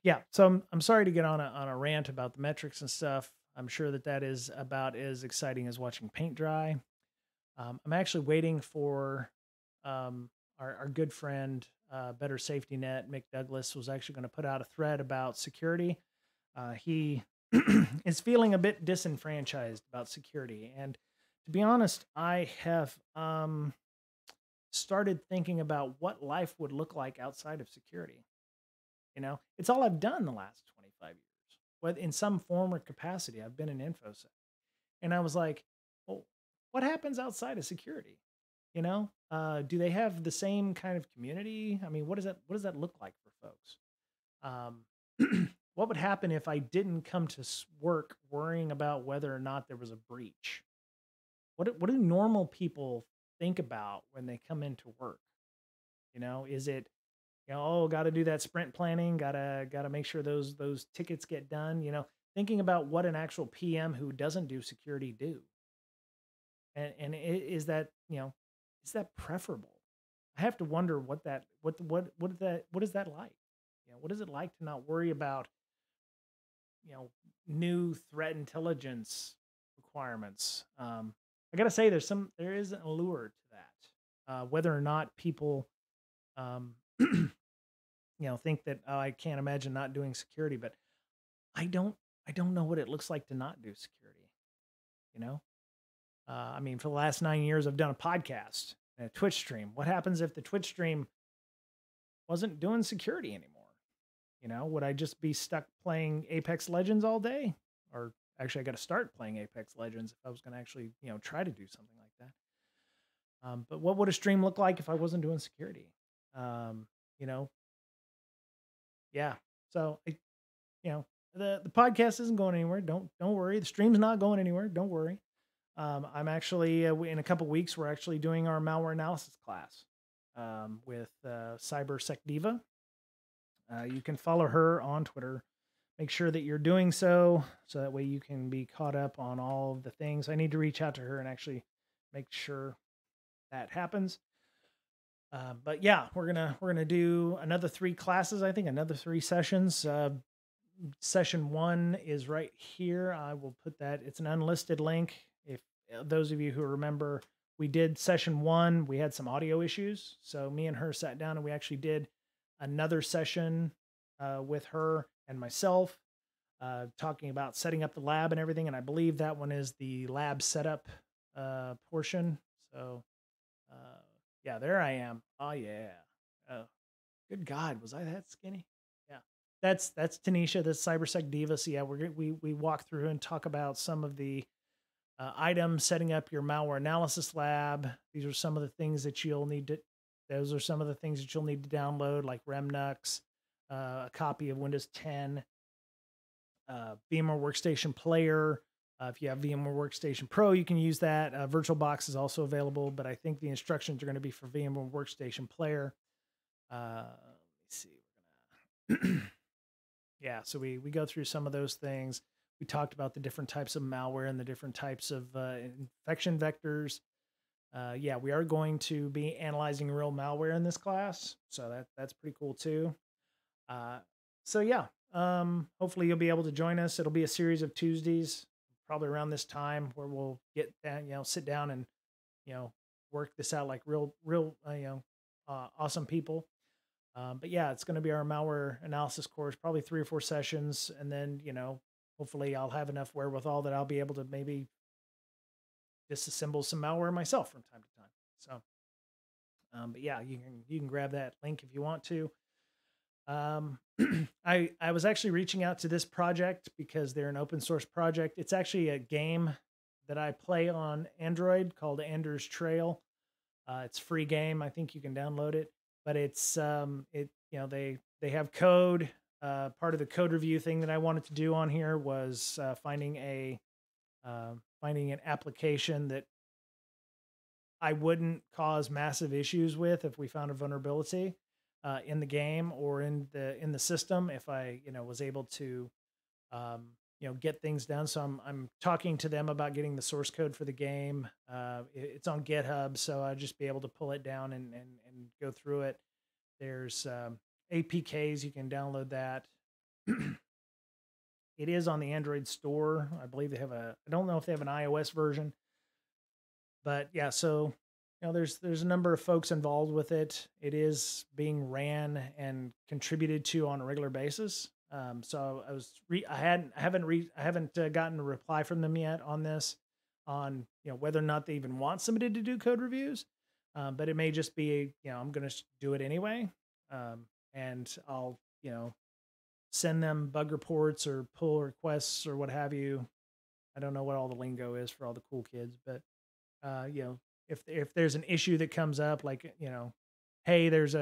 Yeah, so I'm sorry to get on a rant about the metrics and stuff. I'm sure that is about as exciting as watching paint dry. I'm actually waiting for our good friend, Better Safety Net, Mick Douglas, was actually going to put out a thread about security. He is feeling a bit disenfranchised about security. And to be honest, I have started thinking about what life would look like outside of security. It's all I've done the last 25 years, but in some form or capacity. I've been in InfoSec. And I was like, well, what happens outside of security? Do they have the same kind of community? I mean, what does that look like for folks? What would happen if I didn't come to work worrying about whether or not there was a breach? what do normal people think about when they come into work? Is it, oh, got to do that sprint planning, got to make sure those tickets get done, thinking about what an actual PM who doesn't do security do. And is that, is that preferable? I have to wonder what is that like? What is it like to not worry about, you know, new threat intelligence requirements? I gotta say, there is an allure to that. Whether or not people, um, think that, oh, I can't imagine not doing security, but I don't, I don't know what it looks like to not do security. You know, I mean, for the last 9 years, I've done a podcast and a Twitch stream. What happens if the Twitch stream wasn't doing security anymore? Would I just be stuck playing Apex Legends all day? Or actually, I got to start playing Apex Legends if I was going to actually, try to do something like that. But what would a stream look like if I wasn't doing security? Um, you know, yeah. So, the podcast isn't going anywhere. Don't worry. The stream's not going anywhere. Don't worry. I'm actually in a couple weeks. We're actually doing our malware analysis class with CyberSec Diva. You can follow her on Twitter. Make sure that you're doing so that way you can be caught up on all of the things. I need to reach out to her and actually make sure that happens. But yeah, we're gonna do another 3 classes. I think another 3 sessions. Session 1 is right here. I will put that. It's an unlisted link. If those of you who remember, we did session 1. We had some audio issues, so me and her sat down and we actually did another session with her and myself, talking about setting up the lab and everything. And I believe that one is the lab setup portion. So yeah, there I am. Oh yeah. Oh, good God, was I that skinny? Yeah, that's Tanisha, that's CyberSec Diva. So yeah, we walk through and talk about some of the items, setting up your malware analysis lab. These are some of the things that you'll need to. Those are some of the things that you'll need to download, like Remnux, a copy of Windows 10, VMware Workstation Player. If you have VMware Workstation Pro, you can use that. VirtualBox is also available, but I think the instructions are going to be for VMware Workstation Player. Let me see. We're gonna yeah, so we go through some of those things. We talked about the different types of malware and the different types of infection vectors. Yeah, we are going to be analyzing real malware in this class, so that's pretty cool too. So yeah, hopefully you'll be able to join us. It'll be a series of Tuesdays, probably around this time, where we'll get that, sit down and work this out like real awesome people. But yeah, it's going to be our malware analysis course, probably 3 or 4 sessions, and then hopefully I'll have enough wherewithal that I'll be able to maybe disassemble some malware myself from time to time. So, but yeah, you can grab that link if you want to. I was actually reaching out to this project because they're an open source project. It's actually a game that I play on Android called Anders Trail. It's a free game. I think you can download it, but it's they have code. Part of the code review thing that I wanted to do on here was finding an application that I wouldn't cause massive issues with if we found a vulnerability in the game or in the system. If I was able to get things done. So I'm talking to them about getting the source code for the game. It's on GitHub, so I'll just be able to pull it down and go through it. There's APKs, you can download that. It is on the Android store. I believe they have I don't know if they have an iOS version, but yeah, so there's a number of folks involved with it. It is being ran and contributed to on a regular basis. So I haven't gotten a reply from them yet on this, on whether or not they even want somebody to do code reviews. But it may just be I'm going to do it anyway, and I'll send them bug reports or pull requests or what have you. I don't know what all the lingo is for all the cool kids, but if there's an issue that comes up, like hey, there's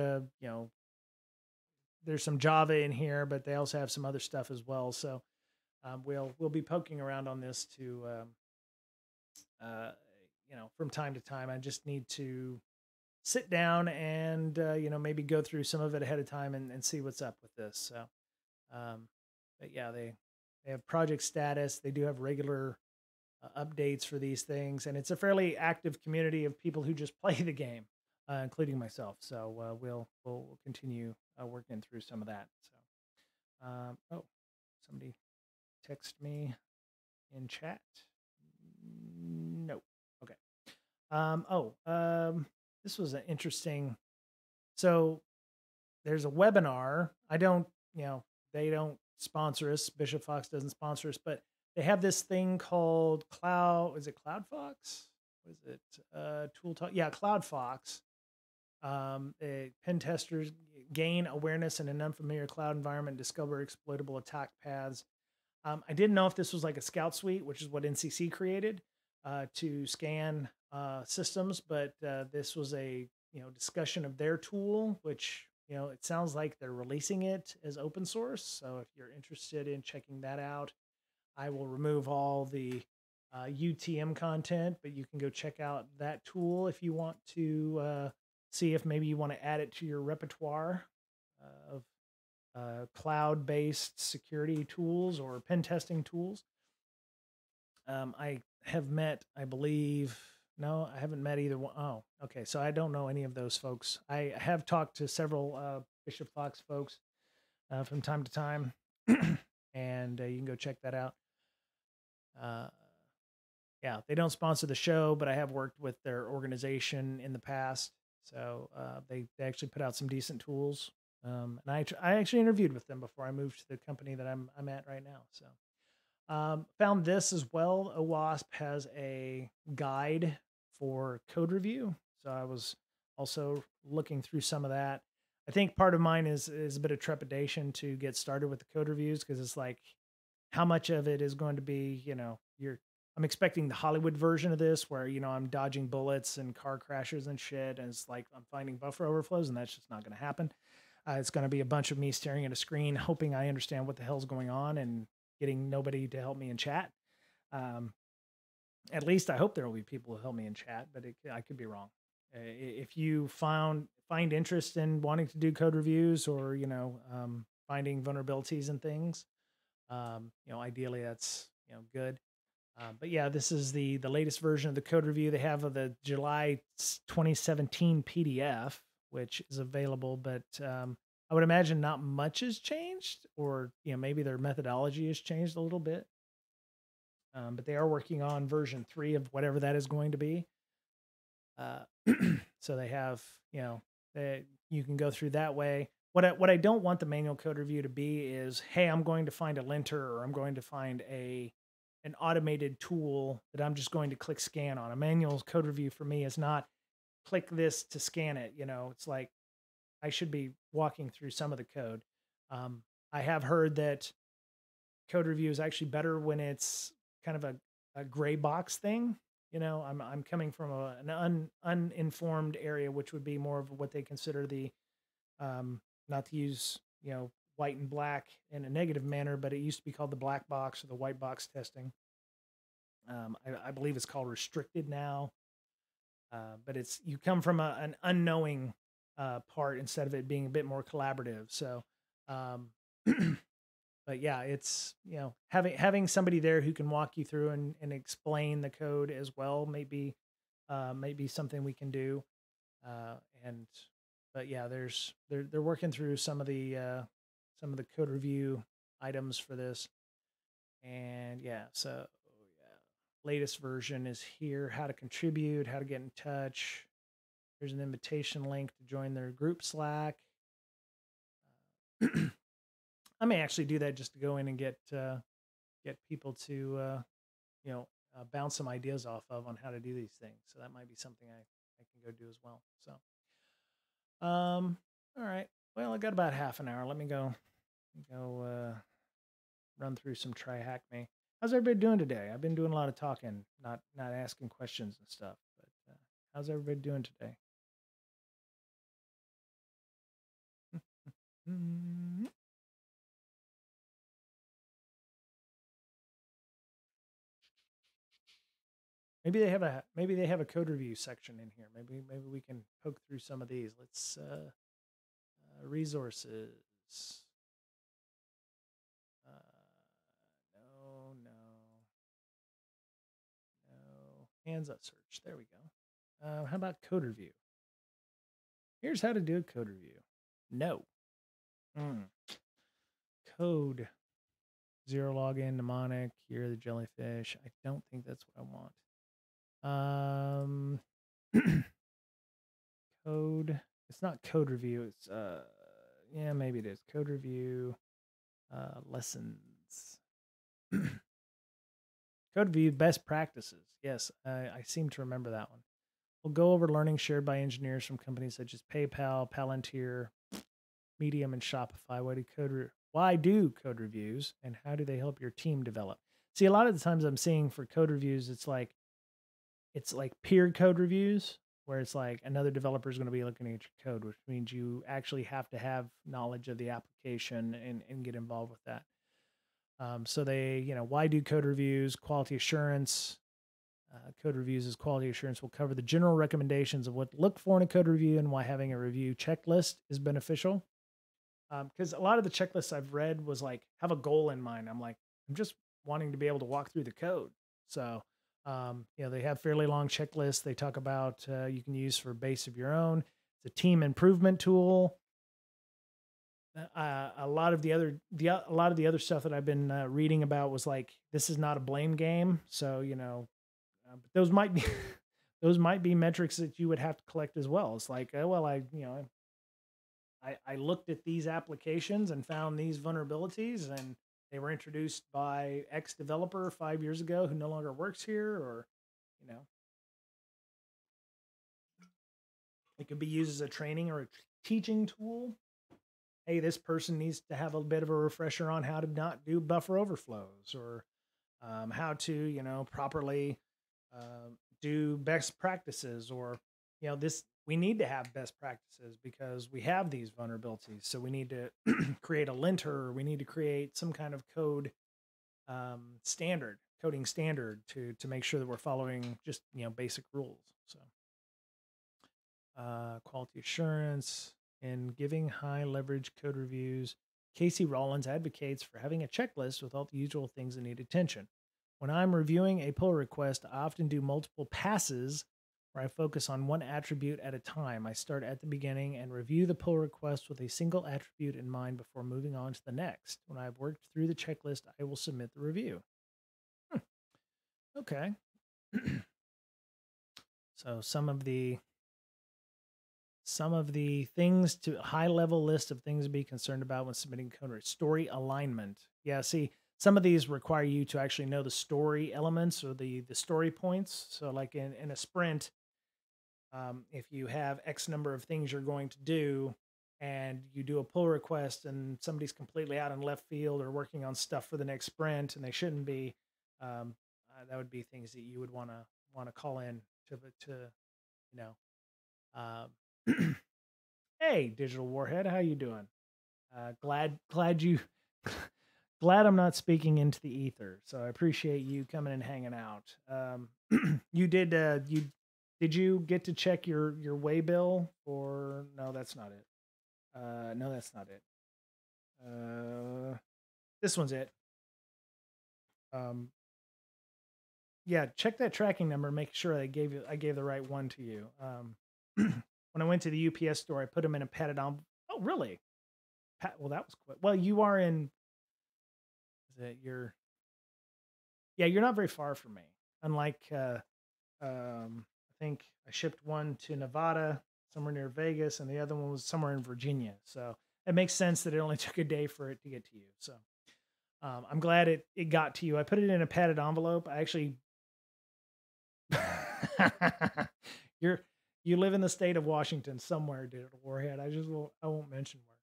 some Java in here, but they also have some other stuff as well. So we'll be poking around on this to from time to time, I just need to sit down and maybe go through some of it ahead of time and see what's up with this. So, but yeah, they have project status. They do have regular updates for these things, and it's a fairly active community of people who just play the game, including myself. So we'll continue working through some of that. So, oh, somebody text me in chat. No. Okay. This was an interesting. So there's a webinar. I don't, they don't sponsor us. Bishop Fox doesn't sponsor us, but they have this thing called Cloud. Is it Cloud Fox? Was it Tool Talk? Yeah, Cloud Fox. Pen testers gain awareness in an unfamiliar cloud environment, discover exploitable attack paths. I didn't know if this was like a scout suite, which is what NCC created to scan systems, but this was a discussion of their tool, which it sounds like they're releasing it as open source. So if you're interested in checking that out, I will remove all the UTM content, but you can go check out that tool if you want to see if maybe you want to add it to your repertoire of cloud-based security tools or pen testing tools. I have met, I believe, no, I haven't met either one. Oh, okay. So I don't know any of those folks. I have talked to several Bishop Fox folks from time to time, and you can go check that out. Yeah, they don't sponsor the show, but I have worked with their organization in the past. So they actually put out some decent tools. And I actually interviewed with them before I moved to the company that I'm at right now. So found this as well. OWASP has a guide for code review. So I was also looking through some of that. I think part of mine is a bit of trepidation to get started with the code reviews, because it's like, how much of it is going to be, I'm expecting the Hollywood version of this where, I'm dodging bullets and car crashes and shit. And it's like, I'm finding buffer overflows, and that's just not going to happen. It's going to be a bunch of me staring at a screen, hoping I understand what the hell's going on and getting nobody to help me in chat. At least I hope there will be people who help me in chat, but I could be wrong. If you find interest in wanting to do code reviews or, finding vulnerabilities and things, ideally that's, good. But yeah, this is the latest version of the code review. They have the July 2017 PDF, which is available, but I would imagine not much has changed, or maybe their methodology has changed a little bit. But they are working on version 3 of whatever that is going to be. So they have, you can go through that way. What I don't want the manual code review to be is, hey, I'm going to find a linter, or I'm going to find an automated tool that I'm just going to click scan on. A manual code review for me is not click this to scan it. It's like I should be walking through some of the code. I have heard that code review is actually better when it's kind of a gray box thing. I'm coming from an uninformed area, which would be more of what they consider the, not to use, white and black in a negative manner, but it used to be called the black box or the white box testing. I believe it's called restricted now, but you come from an unknowing part instead of it being a bit more collaborative. So, but yeah, it's, having somebody there who can walk you through and explain the code as well, maybe something we can do. But yeah, they're working through some of the code review items for this. And yeah, so yeah, latest version is here, how to contribute, how to get in touch. There's an invitation link to join their group Slack. I may actually do that just to go in and get people to bounce some ideas off of on how to do these things. So that might be something I can go do as well. So, all right. Well, I got about half an hour. Let me go run through some Try Hack Me. How's everybody doing today? I've been doing a lot of talking, not asking questions and stuff. But how's everybody doing today? maybe they have a code review section in here. Maybe we can poke through some of these. Let's resources. No, no, no. Hands up search. There we go. How about code review? Here's how to do a code review. No. Code. Zero login, mnemonic. Here, the jellyfish. I don't think that's what I want. Code. It's not code review. It's yeah, maybe it is code review. Lessons. Code review best practices. Yes, I seem to remember that one. We'll go over learning shared by engineers from companies such as PayPal, Palantir, Medium, and Shopify. Why do code reviews, and how do they help your team develop? See, a lot of the times I'm seeing for code reviews, it's like peer code reviews, where it's like another developer is going to be looking at your code, which means you actually have to have knowledge of the application and get involved with that. So they, why do code reviews? Quality assurance. Code reviews as quality assurance will cover the general recommendations of what to look for in a code review and why having a review checklist is beneficial. Because a lot of the checklists I've read was like, have a goal in mind. I'm just wanting to be able to walk through the code. So, they have fairly long checklists. They talk about you can use for base of your own. It's a team improvement tool. A lot of the other stuff that I've been reading about was like, this is not a blame game. So, but those might be those might be metrics that you would have to collect as well. It's like, I looked at these applications and found these vulnerabilities, and they were introduced by X developer 5 years ago who no longer works here, or it could be used as a training or a teaching tool. Hey, this person needs to have a bit of a refresher on how to not do buffer overflows, or how to properly do best practices, or we need to have best practices because we have these vulnerabilities. So we need to create a linter, or we need to create some kind of coding standard to make sure that we're following just basic rules. So quality assurance and giving high leverage code reviews. Casey Rollins advocates for having a checklist with all the usual things that need attention. When I'm reviewing a pull request, I often do multiple passes where I focus on one attribute at a time. I start at the beginning and review the pull request with a single attribute in mind before moving on to the next. When I've worked through the checklist, I will submit the review. Okay. So some of the things, to high level list of things to be concerned about when submitting code. Story alignment. Yeah, see, some of these require you to actually know the story elements or the story points. So like in a sprint, if you have X number of things you're going to do and you do a pull request and somebody's completely out in left field or working on stuff for the next sprint and they shouldn't be, that would be things that you would want to call in to hey, Digital Warhead, how you doing? Glad you glad I'm not speaking into the ether. So I appreciate you coming and hanging out. Did you get to check your way bill? Or no, that's not it. No, that's not it. This one's it. Yeah, check that tracking number. Make sure I gave the right one to you. When I went to the UPS store, I put them in a padded envelope. Oh, really? Well, that was quick. Well, you are in. You're not very far from me. Unlike, I think I shipped one to Nevada, somewhere near Vegas, and the other one was somewhere in Virginia. So it makes sense that it only took a day for it to get to you. So I'm glad it got to you. I put it in a padded envelope. I actually, you live in the state of Washington somewhere, Digital Warhead. I won't mention where.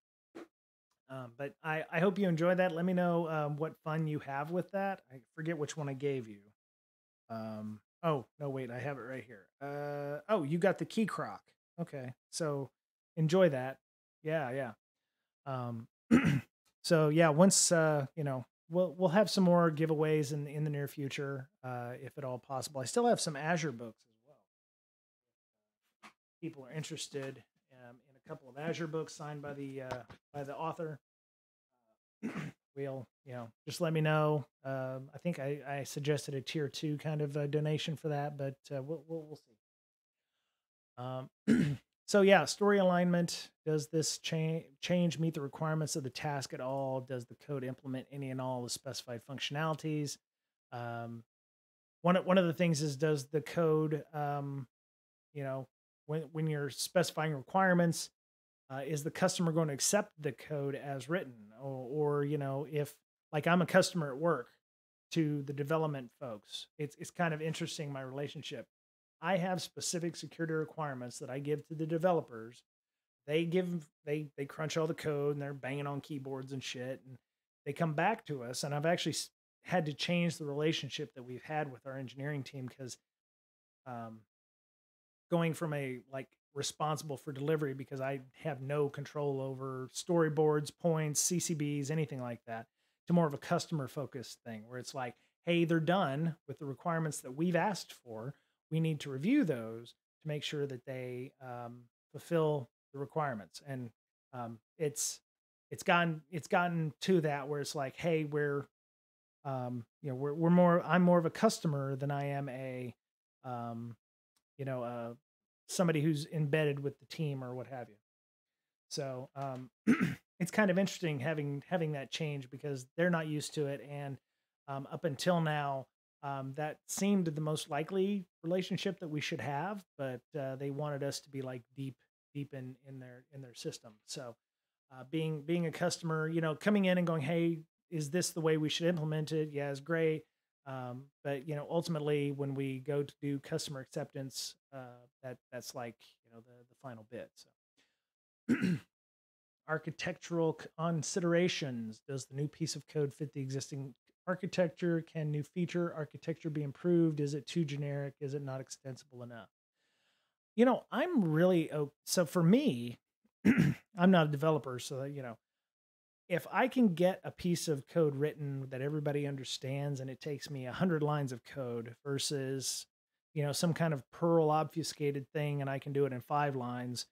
But I hope you enjoyed that. Let me know what fun you have with that. I forget which one I gave you. Oh, no, wait, I have it right here. Oh, you got the key croc. Okay. So enjoy that. Yeah. So yeah, once we'll have some more giveaways in the near future, if at all possible. I still have some Azure books as well. People are interested in a couple of Azure books signed by the author. We'll, just let me know. I think I suggested a tier 2 kind of donation for that, but we'll see. So yeah, story alignment. Does this change meet the requirements of the task at all? Does the code implement any and all the specified functionalities? One of the things is, does the code, you know, when you're specifying requirements, is the customer going to accept the code as written? Or if, like, I'm a customer at work to the development folks, it's kind of interesting, my relationship. I have specific security requirements that I give to the developers. They crunch all the code and they're banging on keyboards and shit, and they come back to us. And I've actually had to change the relationship that we've had with our engineering team, because um, going from a, like, responsible for delivery, because I have no control over storyboards, points, CCBs, anything like that, to more of a customer focused thing where it's like, hey, they're done with the requirements that we've asked for. We need to review those to make sure that they fulfill the requirements. And it's gotten to that where it's like, hey, I'm more of a customer than I am a um, somebody who's embedded with the team or what have you. So it's kind of interesting having that change, because they're not used to it. And up until now, that seemed the most likely relationship that we should have, but they wanted us to be like deep in their system. So being a customer, coming in and going, hey, is this the way we should implement it? Yeah, it's great. But ultimately, when we go to do customer acceptance, that's like the final bit. So architectural considerations: does the new piece of code fit the existing architecture? Can new feature architecture be improved? Is it too generic? Is it not extensible enough? I'm really, so for me, I'm not a developer, so if I can get a piece of code written that everybody understands, and it takes me 100 lines of code versus, some kind of Perl obfuscated thing, and I can do it in 5 lines,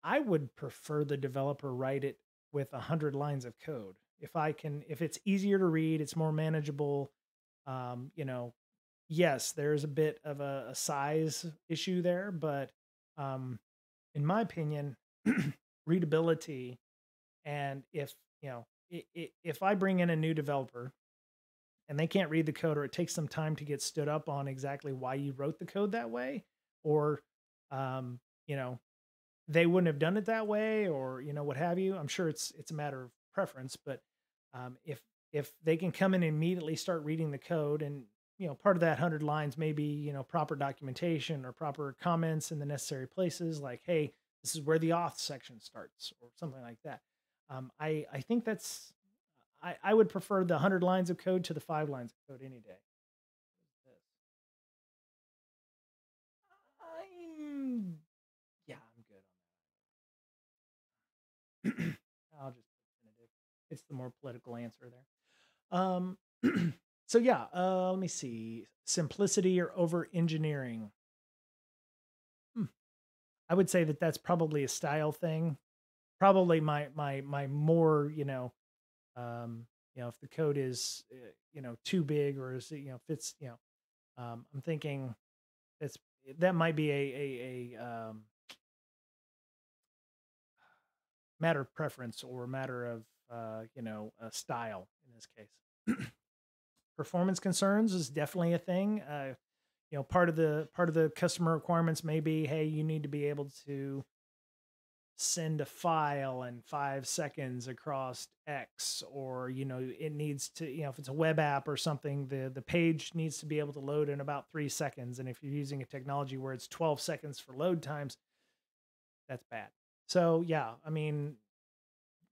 I would prefer the developer write it with 100 lines of code. If it's easier to read, it's more manageable. Um, you know, yes, there's a bit of a size issue there, but um, in my opinion, readability. And if if I bring in a new developer and they can't read the code, or it takes some time to get stood up on exactly why you wrote the code that way, or um, you know they wouldn't have done it that way, or what have you. I'm sure it's a matter of preference, but if they can come in and immediately start reading the code, and part of that 100 lines may be proper documentation or proper comments in the necessary places, like, hey, this is where the auth section starts, or something like that. I think I would prefer the 100 lines of code to the 5 lines of code any day. I'm Yeah, I'm good on that. I'll just put Benedict. It's the more political answer there. So yeah, let me see. Simplicity or over engineering? Hmm. I would say that that's probably a style thing. Probably my more, if the code is too big, or is it, fits, I'm thinking it's that might be a matter of preference, or matter of a style in this case. Performance concerns is definitely a thing. Part of the customer requirements may be, hey, you need to be able to send a file in 5 seconds across X, or it needs to, if it's a web app or something, the page needs to be able to load in about 3 seconds. And if you're using a technology where it's 12 seconds for load times, that's bad. So yeah, I mean,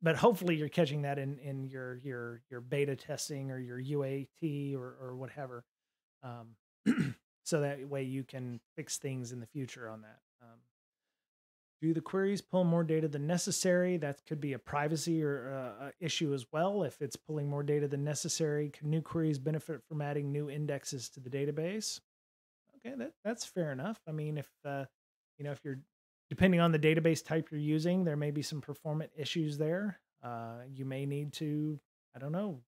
but hopefully you're catching that in your beta testing, or your UAT, or whatever. So that way you can fix things in the future on that. Do the queries pull more data than necessary? That could be a privacy or issue as well. If it's pulling more data than necessary, can new queries benefit from adding new indexes to the database? Okay, that's fair enough. I mean, if if you're depending on the database type you're using, there may be some performance issues there. You may need to, I don't know,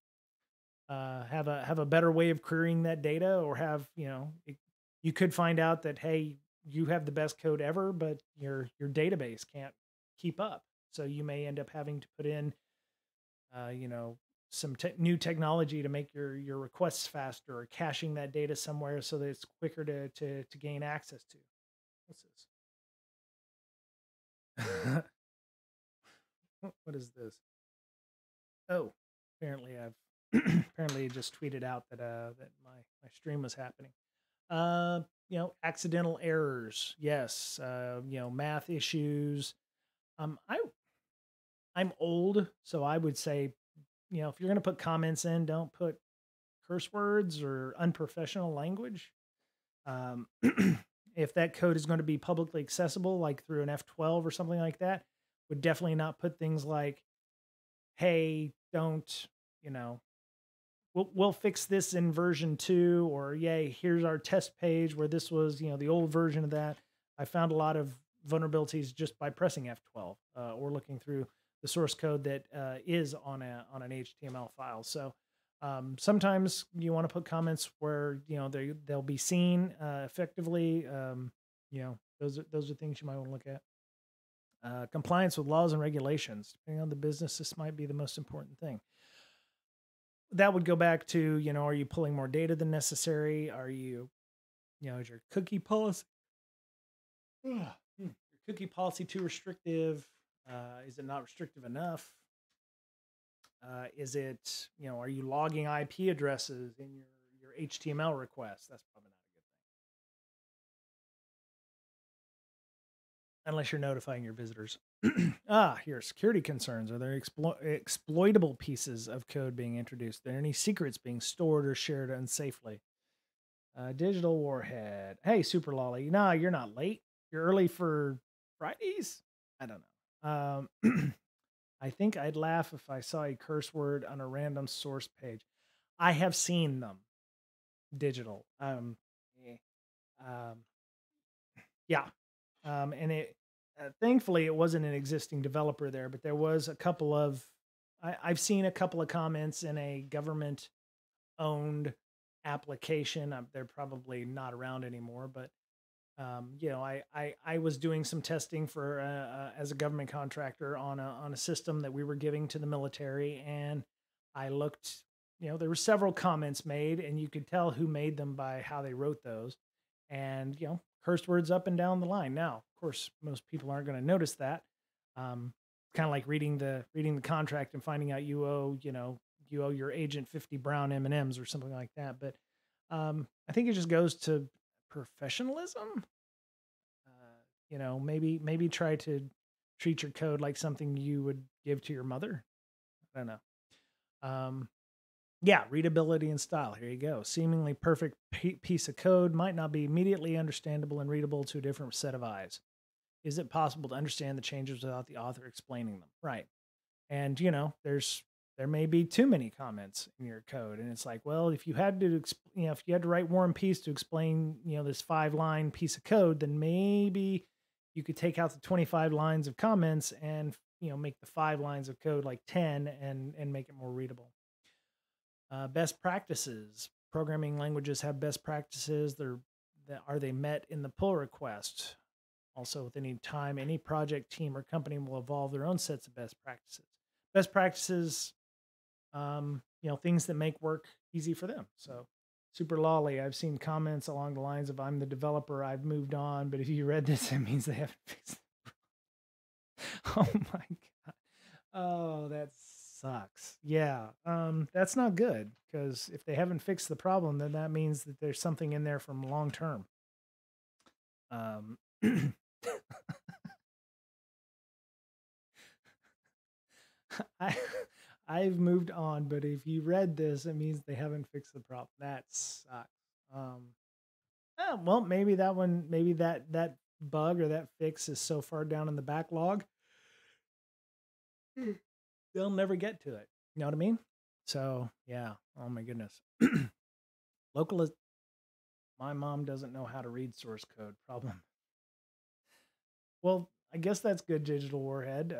have a better way of querying that data, or have you could find out that, hey, you have the best code ever, but your database can't keep up. So you may end up having to put in you know some new technology to make your requests faster, or caching that data somewhere so that it's quicker to gain access to. What's this? What is this? Oh, apparently I've apparently just tweeted out that my stream was happening. Uh, accidental errors. Yes. Math issues. I'm old, so I would say, if you're going to put comments in, don't put curse words or unprofessional language. Um, if that code is going to be publicly accessible, like through an F12 or something like that, would definitely not put things like, "Hey, don't," you know, we'll fix this in version 2, or yay, here's our test page where this was, the old version of that. I found a lot of vulnerabilities just by pressing F12 or looking through the source code that is on an HTML file. So sometimes you want to put comments where they'll be seen effectively. Those are things you might want to look at. Compliance with laws and regulations. Depending on the business, this might be the most important thing. That would go back to, are you pulling more data than necessary? Are you, is your cookie policy, your cookie policy too restrictive? Is it not restrictive enough? Is it, are you logging IP addresses in your HTML requests? That's probably not a good thing. Unless you're notifying your visitors. Here, security concerns. Are there exploitable pieces of code being introduced? Are there any secrets being stored or shared unsafely? Digital warhead. Hey, Super Lolly. Nah, you're not late. You're early for Fridays? I don't know. I think I'd laugh if I saw a curse word on a random source page. I have seen them. Digital. Yeah. And it thankfully it wasn't an existing developer there, but there was a couple of I've seen a couple of comments in a government owned application. They're probably not around anymore, but I was doing some testing for as a government contractor on a system that we were giving to the military, and I looked. There were several comments made, and you could tell who made them by how they wrote those, and curse words up and down the line. Now, of course, most people aren't going to notice that. Kind of like reading the contract and finding out you owe your agent 50 brown M&Ms or something like that. But I think it just goes to professionalism. Maybe try to treat your code like something you would give to your mother. I don't know. Yeah, readability and style. Here you go. Seemingly perfect piece of code might not be immediately understandable and readable to a different set of eyes. Is it possible to understand the changes without the author explaining them? Right. And there may be too many comments in your code, and it's like, well, if you had to if you had to write War and Peace to explain this 5-line piece of code, then maybe you could take out the 25 lines of comments and make the 5 lines of code like 10 and make it more readable. Best practices. Programming languages have best practices. Are they met in the pull request? Also, with any time, any project, team, or company will evolve their own sets of best practices. Best practices, things that make work easy for them. So, Super Lolly, I've seen comments along the lines of, "I'm the developer, I've moved on, but if you read this, it means they haven't fixed it." Oh my God. Oh, that sucks. Yeah. That's not good, because if they haven't fixed the problem, then that means that there's something in there from long term. Um, I I've moved on, but if you read this, it means they haven't fixed the problem. That sucks. Well, maybe that one, maybe that bug or that fix is so far down in the backlog, they'll never get to it. You know what I mean? So yeah. Oh my goodness. Local is my mom doesn't know how to read source code. Problem. Well, I guess that's good, Digital Warhead.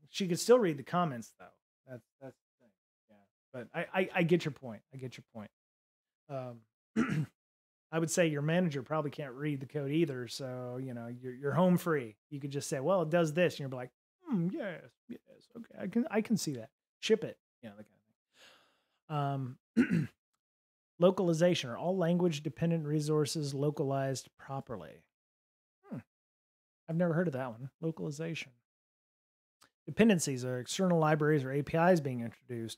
She could still read the comments though. That's the thing. Yeah. But I get your point. I get your point. Um, I would say your manager probably can't read the code either. So, you're home free. You could just say, well, it does this. And you'll be like, yes, yes. Okay. I can see that. Ship it. That kind of thing. Localization. Are all language dependent resources localized properly? I've never heard of that one. Localization. Dependencies are external libraries or APIs being introduced.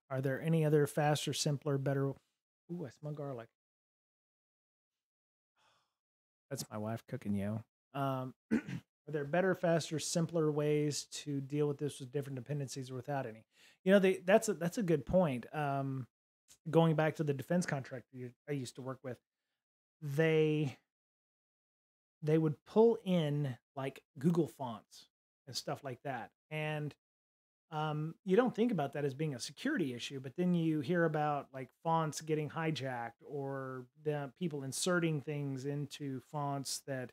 Are there any other faster, simpler, better? Ooh, I smell garlic. That's my wife cooking, are there better, faster, simpler ways to deal with this with different dependencies or without any? That's a good point. Going back to the defense contractor I used to work with, they would pull in like Google fonts and stuff like that, and you don't think about that as being a security issue, but then you hear about like fonts getting hijacked or the people inserting things into fonts that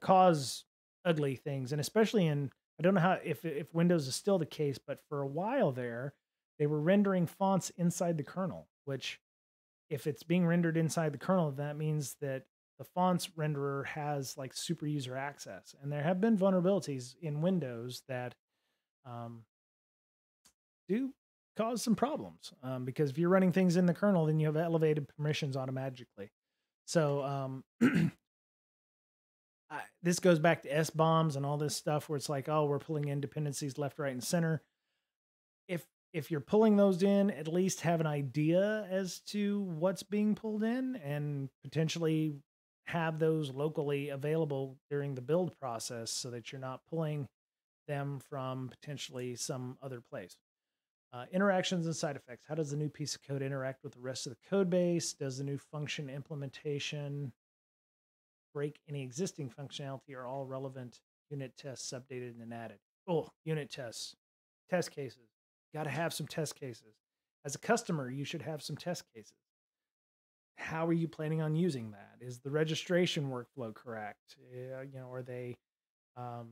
cause ugly things. And especially I don't know how if Windows is still the case, but for a while there, they were rendering fonts inside the kernel. Which, if it's being rendered inside the kernel, that means that the fonts renderer has like super user access. And there have been vulnerabilities in Windows that um, do cause some problems because if you're running things in the kernel, then you have elevated permissions automatically. So this goes back to S-bombs and all this stuff where it's like, oh, we're pulling in dependencies left, right, and center. If you're pulling those in, at least have an idea as to what's being pulled in and potentially have those locally available during the build process so that you're not pulling them from potentially some other place. Interactions and side effects. How does the new piece of code interact with the rest of the code base? Does the new function implementation break any existing functionality? Are all relevant unit tests updated and added? Oh, unit tests, test cases. Got to have some test cases. As a customer, you should have some test cases. How are you planning on using that? Is the registration workflow correct? Are they, um,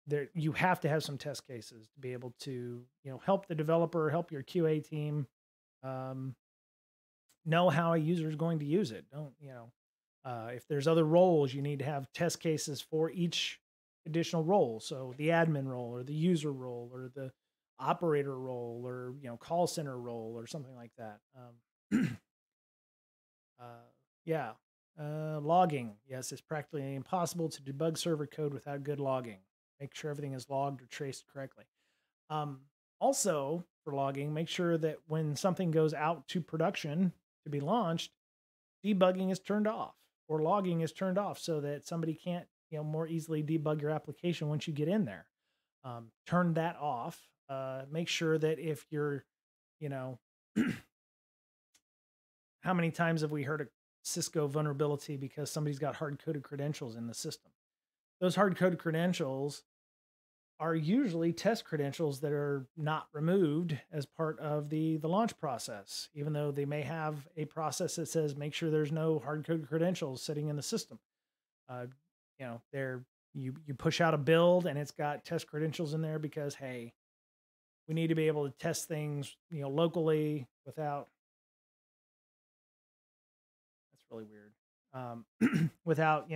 there you have to have some test cases to be able to help the developer, help your QA team know how a user is going to use it. Don't if there's other roles, you need to have test cases for each additional role. So the admin role or the user role or the operator role or call center role or something like that. Yeah. Logging. Yes, it's practically impossible to debug server code without good logging. Make sure everything is logged or traced correctly. Also, for logging, make sure that when something goes out to production to be launched, debugging is turned off or logging is turned off so that somebody can't more easily debug your application once you get in there. Turn that off. Make sure that if you're, how many times have we heard a Cisco vulnerability because somebody's got hard-coded credentials in the system? Those hard-coded credentials are usually test credentials that are not removed as part of the launch process, even though they may have a process that says make sure there's no hard-coded credentials sitting in the system. You push out a build and it's got test credentials in there because, hey, we need to be able to test things locally without. That's really weird. Without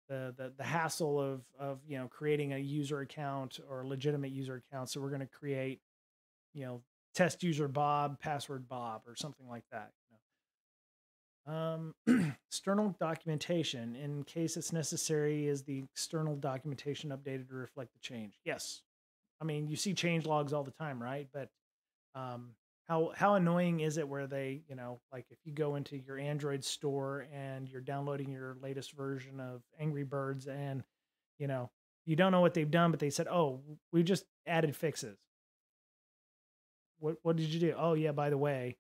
the hassle of creating a user account or a legitimate user account. So we're going to create test user Bob, password Bob, or something like that. External documentation, in case it's necessary, is the external documentation updated to reflect the change? Yes. I mean, you see change logs all the time, right? But how annoying is it where they, like if you go into your Android store and you're downloading your latest version of Angry Birds and, you don't know what they've done, but they said, oh, we just added fixes. What did you do? Oh yeah, by the way,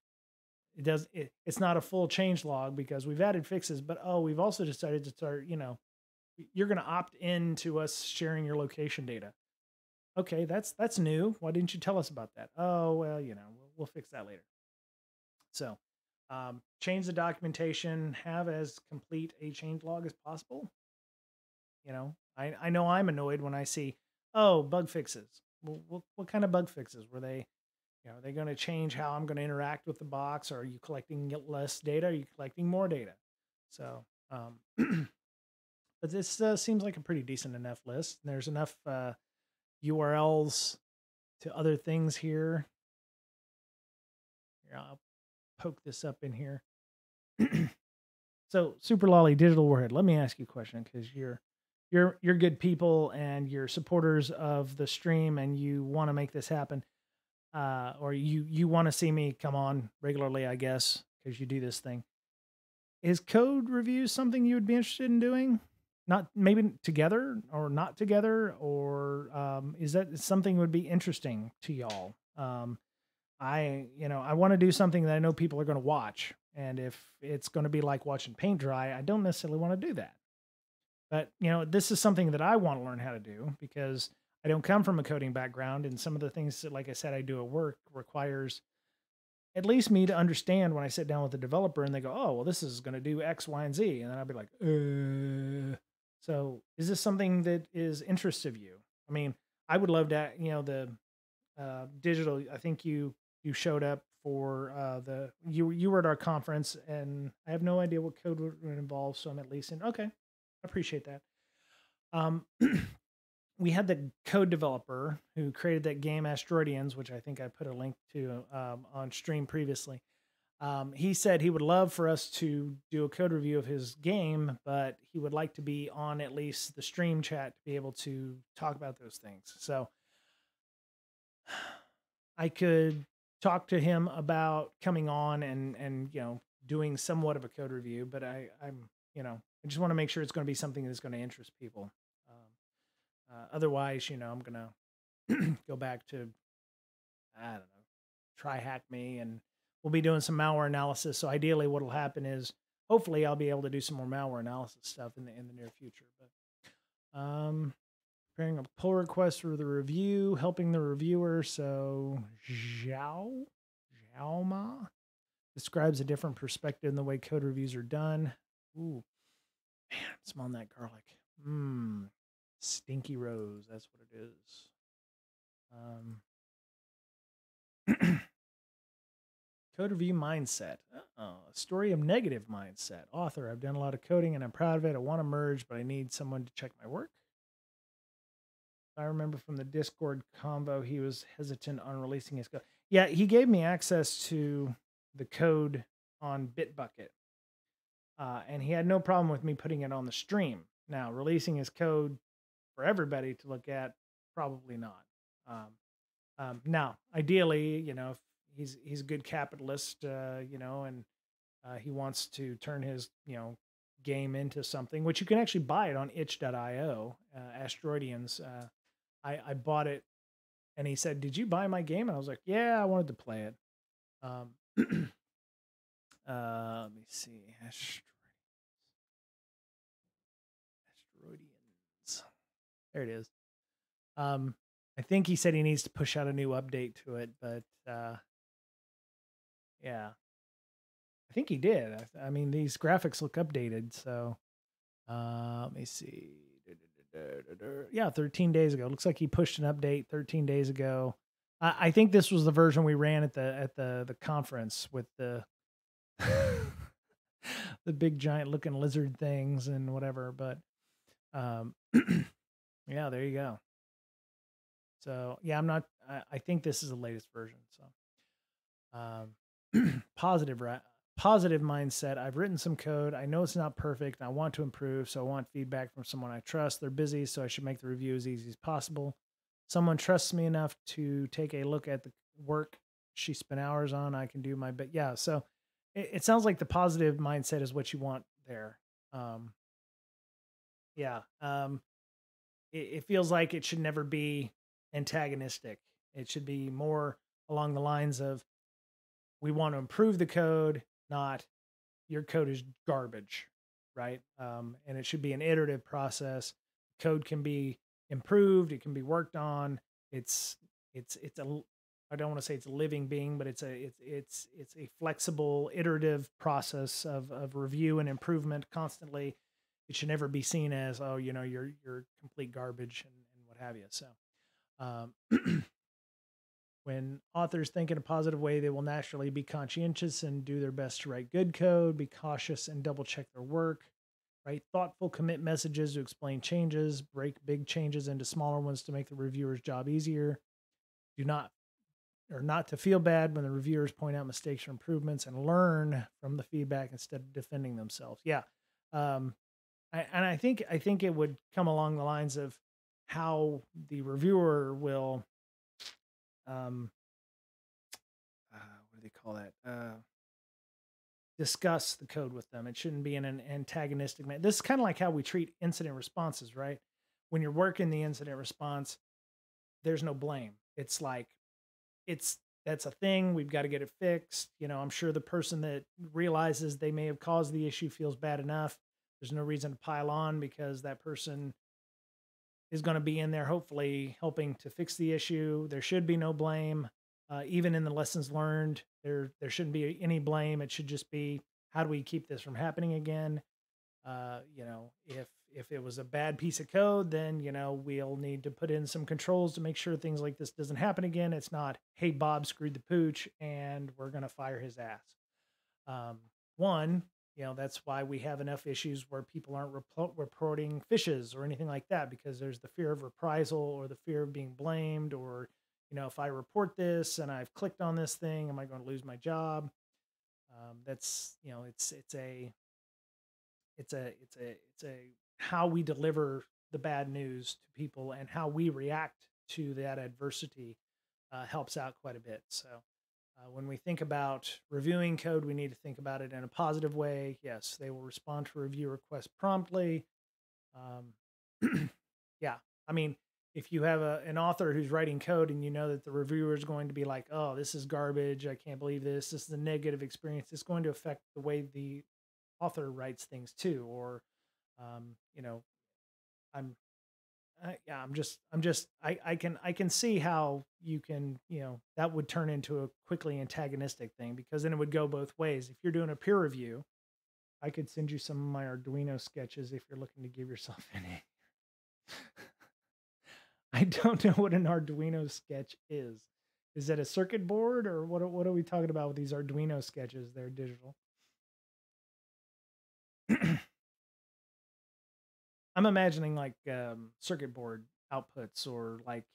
it's not a full change log because we've added fixes, but we've also decided to start, you're going to opt into us sharing your location data. Okay, that's new. Why didn't you tell us about that? Oh, well, we'll fix that later. So, change the documentation, have as complete a change log as possible. I know I'm annoyed when I see, oh, bug fixes. Well, what kind of bug fixes were they? Are they going to change how I'm going to interact with the box? Or are you collecting less data? Are you collecting more data? So, but this seems like a pretty decent enough list. There's enough URLs to other things here. Here, I'll poke this up in here. So, Super Lolly Digital Warhead, let me ask you a question, because you're good people and you're supporters of the stream and you want to make this happen. Or you want to see me come on regularly, I guess, because you do this thing. Is code review something you would be interested in doing? Not maybe together or not together, or is that something would be interesting to y'all? I want to do something that I know people are going to watch, and if it's going to be like watching paint dry, I don't necessarily want to do that. But this is something that I want to learn how to do, because I don't come from a coding background, and some of the things that, like I said, I do at work requires at least me to understand when I sit down with a developer and they go, oh, well, this is going to do X, Y, and Z. And then I'll be like, So is this something that is interest of you? I mean, I would love to, the digital, I think you showed up for you were at our conference, and I have no idea what code would involve. So I'm at least okay. I appreciate that. We had the code developer who created that game Asteroidians, which I think I put a link to on stream previously. He said he would love for us to do a code review of his game, but he would like to be on at least the stream chat to be able to talk about those things. So I could talk to him about coming on and doing somewhat of a code review, but I'm I just want to make sure it's going to be something that's going to interest people. Otherwise, I'm going to go back to, I don't know, try hack me, and we'll be doing some malware analysis. So ideally what will happen is hopefully I'll be able to do some more malware analysis stuff in the near future. But preparing a pull request for the review, helping the reviewer. So Xiaoma describes a different perspective in the way code reviews are done. Ooh, man, I'm smelling that garlic. Stinky Rose, that's what it is. Code review mindset. A story of negative mindset. Author, I've done a lot of coding and I'm proud of it. I want to merge, but I need someone to check my work. I remember from the Discord convo, he was hesitant on releasing his code. Yeah, he gave me access to the code on Bitbucket. And he had no problem with me putting it on the stream. Now, releasing his code for everybody to look at, probably not. Now, ideally, if he's a good capitalist, and he wants to turn his, game into something, which you can actually buy it on itch.io, Asteroidians. I bought it, and he said, "Did you buy my game?" And I was like, "Yeah, I wanted to play it." Let me see. Asteroidians. There it is. I think he said he needs to push out a new update to it, but yeah, I think he did. I mean, these graphics look updated, so let me see. Yeah, 13 days ago. Looks like he pushed an update 13 days ago. I think this was the version we ran at the conference with the the big giant looking lizard things and whatever. But yeah, there you go. So yeah, I think this is the latest version. So positive mindset. I've written some code. I know it's not perfect, and I want to improve. So I want feedback from someone I trust. They're busy, so I should make the review as easy as possible. Someone trusts me enough to take a look at the work she spent hours on. I can do my bit. Yeah. So it sounds like the positive mindset is what you want there. Yeah. It feels like it should never be antagonistic. It should be more along the lines of, we want to improve the code, not your code is garbage. right? And it should be an iterative process. Code can be improved. It can be worked on. It's it's a I don't want to say it's a living being, but it's a flexible, iterative process of review and improvement constantly. It should never be seen as, oh, you're complete garbage and what have you. So when authors think in a positive way, they will naturally be conscientious and do their best to write good code, be cautious and double check their work, write thoughtful commit messages to explain changes, break big changes into smaller ones to make the reviewer's job easier. Do not not to feel bad when the reviewers point out mistakes or improvements, and learn from the feedback instead of defending themselves. Yeah. Um, I think it would come along the lines of how the reviewer will, um, what do they call that? Discuss the code with them. It shouldn't be in an antagonistic manner. This is kind of like how we treat incident responses, right? When you're working the incident response, there's no blame. It's like, it's that's a thing. We've got to get it fixed. I'm sure the person that realizes they may have caused the issue feels bad enough. There's no reason to pile on because that person is going to be in there, hopefully helping to fix the issue. There should be no blame. Even in the lessons learned, there shouldn't be any blame. It should just be, how do we keep this from happening again? If it was a bad piece of code, then we'll need to put in some controls to make sure things like this doesn't happen again. It's not, hey, Bob screwed the pooch and we're going to fire his ass. One, that's why we have enough issues where people aren't reporting fishes or anything like that, because there's the fear of reprisal or the fear of being blamed, or if I report this and I've clicked on this thing, am I going to lose my job? That's it's a how we deliver the bad news to people and how we react to that adversity helps out quite a bit. So when we think about reviewing code, we need to think about it in a positive way. Yes, they will respond to review requests promptly. Yeah, I mean, if you have an author who's writing code and you know that the reviewer is going to be like, oh, this is garbage, I can't believe this is a negative experience, it's going to affect the way the author writes things too. Or you know, I'm yeah, I can see how you can, that would turn into a quickly antagonistic thing, because then it would go both ways. If you're doing a peer review, I could send you some of my Arduino sketches if you're looking to give yourself any. I don't know what an Arduino sketch is. Is it a circuit board, or what are we talking about with these Arduino sketches? They're digital. I'm imagining like circuit board outputs, or like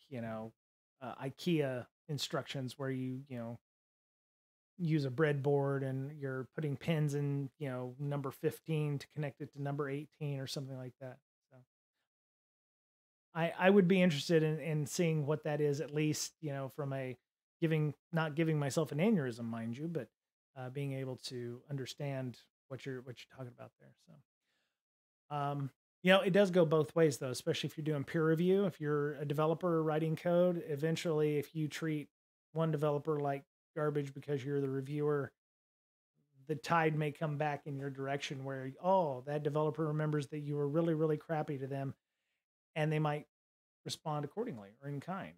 IKEA instructions where you use a breadboard and you're putting pins in number 15 to connect it to number 18 or something like that. So I would be interested in seeing what that is, at least from a not giving myself an aneurysm, mind you, but being able to understand what you're talking about there. So it does go both ways though, especially if you're doing peer review. If you're a developer writing code, eventually if you treat one developer like garbage because you're the reviewer, the tide may come back in your direction where, oh, that developer remembers that you were really, really crappy to them, and they might respond accordingly or in kind.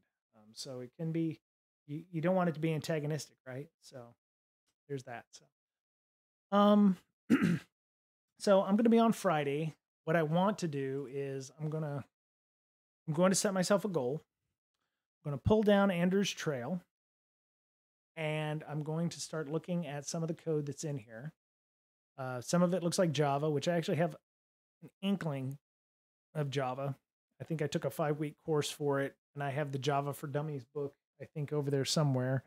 So it can be, you don't want it to be antagonistic, right? So there's that. So I'm going to be on Friday. What I want to do is I'm going to set myself a goal. I'm going to pull down Andrew's trail, and I'm going to start looking at some of the code that's in here. Some of it looks like Java, which I actually have an inkling of Java. I think I took a 5-week course for it, and I have the Java for Dummies book, I think, over there somewhere.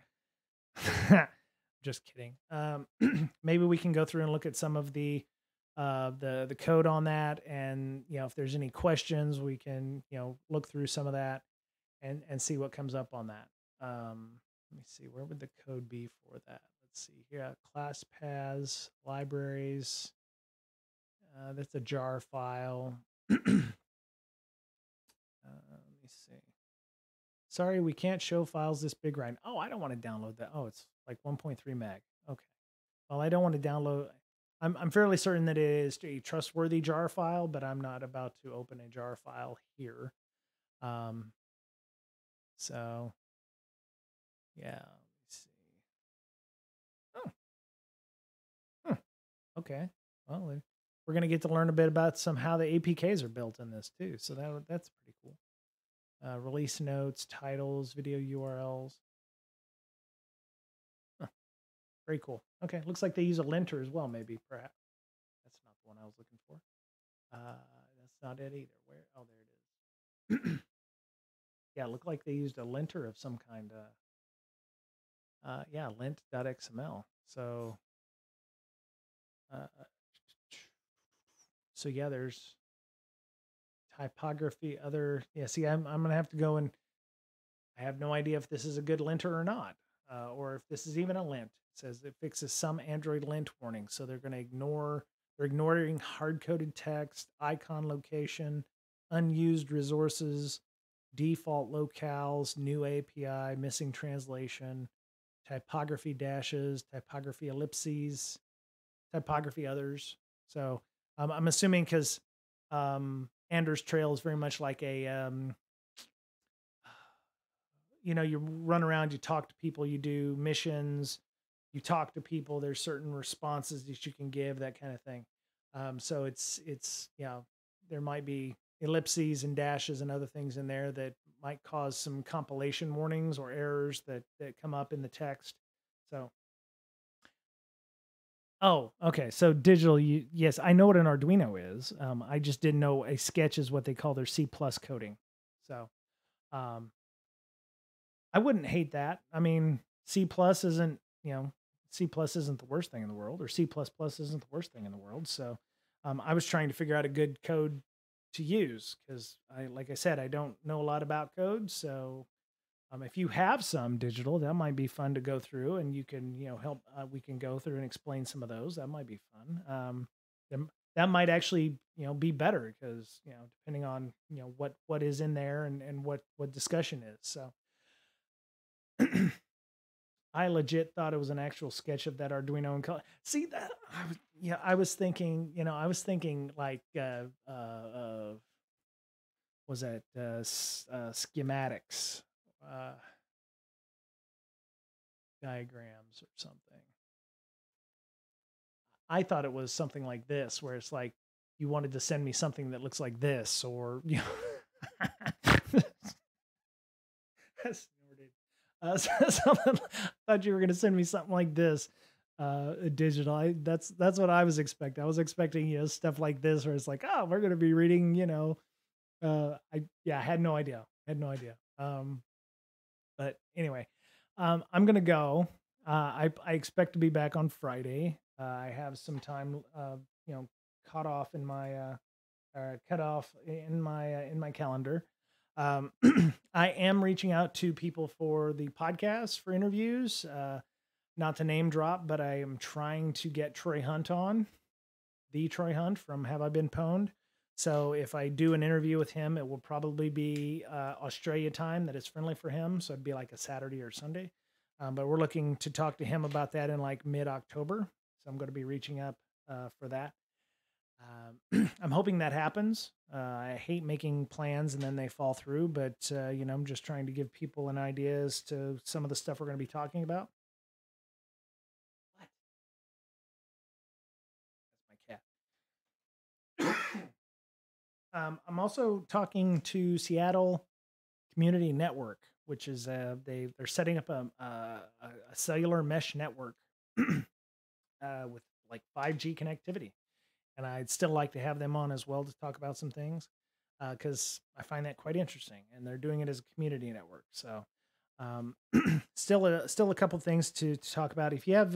Just kidding. Maybe we can go through and look at some of the code on that, and if there's any questions, we can look through some of that and see what comes up on that. Let me see, where would the code be for that? Let's see here. Class paths, libraries. That's a jar file. Let me see. Sorry, we can't show files this big right now. Oh, I don't want to download that. Oh, it's like 1.3 meg. Okay. Well, I don't want to download. I'm fairly certain that it is a trustworthy jar file, but I'm not about to open a jar file here. Um, so yeah, let me see. Oh, huh, okay. Well, we're gonna get to learn a bit about how the APKs are built in this too. So that's pretty cool. Release notes, titles, video URLs. Huh, very cool. Okay, looks like they use a linter as well. Maybe, perhaps that's not the one I was looking for. That's not it either. Where? Oh, there it is. Yeah, it looked like they used a linter of some kind. Yeah, lint.xml. Uh, so yeah, there's typography, other. Yeah, see, I'm gonna have to go and I have no idea if this is a good linter or not, or if this is even a lint. It says it fixes some Android lint warnings, so they're ignoring hard-coded text, icon location, unused resources, default locales, new API, missing translation, typography dashes, typography ellipses, typography others. So I'm assuming because Anders Trail is very much like a you run around, you talk to people, you do missions, you talk to people. There's certain responses that you can give, that kind of thing. So there might be ellipses and dashes and other things in there that might cause some compilation warnings or errors that come up in the text. So, oh, okay. So digital, yes, I know what an Arduino is. I just didn't know a sketch is what they call their C plus coding. So, um, I wouldn't hate that. I mean, C plus isn't, C plus isn't the worst thing in the world, or C plus plus isn't the worst thing in the world. So, I was trying to figure out a good code to use because like I said, I don't know a lot about code. So, if you have some digital, that might be fun to go through, and you can, help. We can go through and explain some of those. That might be fun. That might actually, be better because, depending on, what is in there and what discussion is. So. I legit thought it was an actual sketch of that Arduino and color. See that? I was thinking, like, was that schematics, uh, diagrams or something. I thought it was something like this, where it's like you wanted to send me something that looks like this, or I snorted. Something, thought you were going to send me something like this, digital. That's what I was expecting. I was expecting, stuff like this, where it's like, oh, we're going to be reading, I had no idea. Had no idea. But anyway, I'm going to go. I expect to be back on Friday. I have some time, you know, cut off in my, in my calendar. I am reaching out to people for the podcast for interviews. Not to name drop, but I am trying to get Troy Hunt on, the Troy Hunt from Have I Been Pwned. So if I do an interview with him, it will probably be Australia time that is friendly for him. So it'd be like a Saturday or Sunday. But we're looking to talk to him about that in like mid-October. So I'm going to be reaching up for that. I'm hoping that happens. I hate making plans and then they fall through, but I'm just trying to give people an idea as to some of the stuff we're going to be talking about. What? That's my cat. I'm also talking to Seattle Community Network, which is they're setting up a cellular mesh network with like 5G connectivity. And I'd still like to have them on as well to talk about some things because I find that quite interesting. And they're doing it as a community network, so still a couple things to talk about. If you have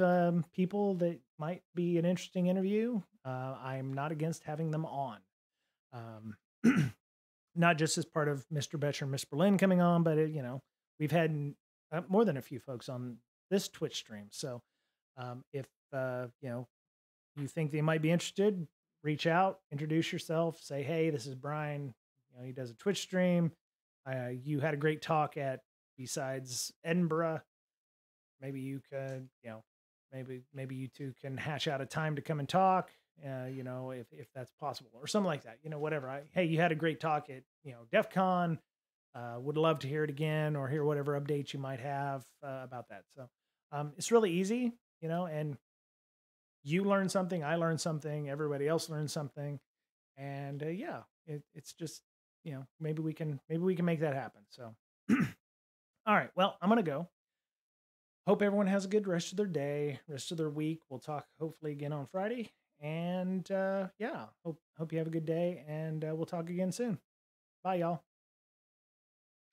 people that might be an interesting interview, I'm not against having them on. Not just as part of Mr. Betcher and Miss Berlin coming on, but we've had more than a few folks on this Twitch stream. So if you think they might be interested, reach out, introduce yourself, say, hey, this is Brian. He does a Twitch stream. You had a great talk at Besides Edinburgh. Maybe you could, maybe you two can hash out a time to come and talk. If that's possible or something like that. Whatever. Hey, you had a great talk at DEF CON. Would love to hear it again or hear whatever updates you might have about that. So it's really easy, and you learn something, I learn something, everybody else learns something, and yeah, it's just maybe we can make that happen. So, all right, well, I'm gonna go. Hope everyone has a good rest of their day, rest of their week. We'll talk hopefully again on Friday, and yeah, hope you have a good day, and we'll talk again soon. Bye, y'all.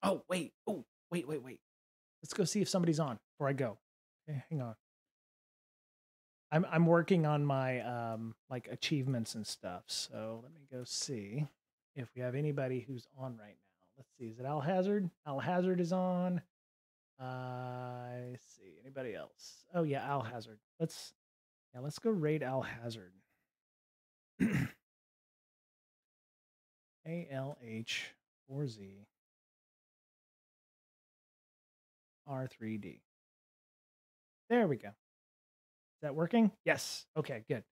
Oh wait, wait. Let's go see if somebody's on before I go. Okay, hang on. I'm working on my like achievements and stuff. So let me go see if we have anybody who's on right now. Let's see. Is it Al Hazard? Al Hazard is on. I see. Anybody else? Oh yeah, Al Hazard. Let's go raid Al Hazard. ALH4Z R3D. There we go. Is that working? Yes. Okay, good.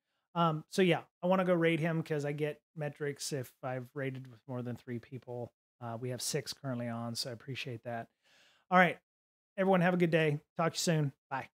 So yeah, I want to go raid him because I get metrics if I've raided with more than 3 people. We have 6 currently on, so I appreciate that. All right, everyone have a good day. Talk to you soon. Bye.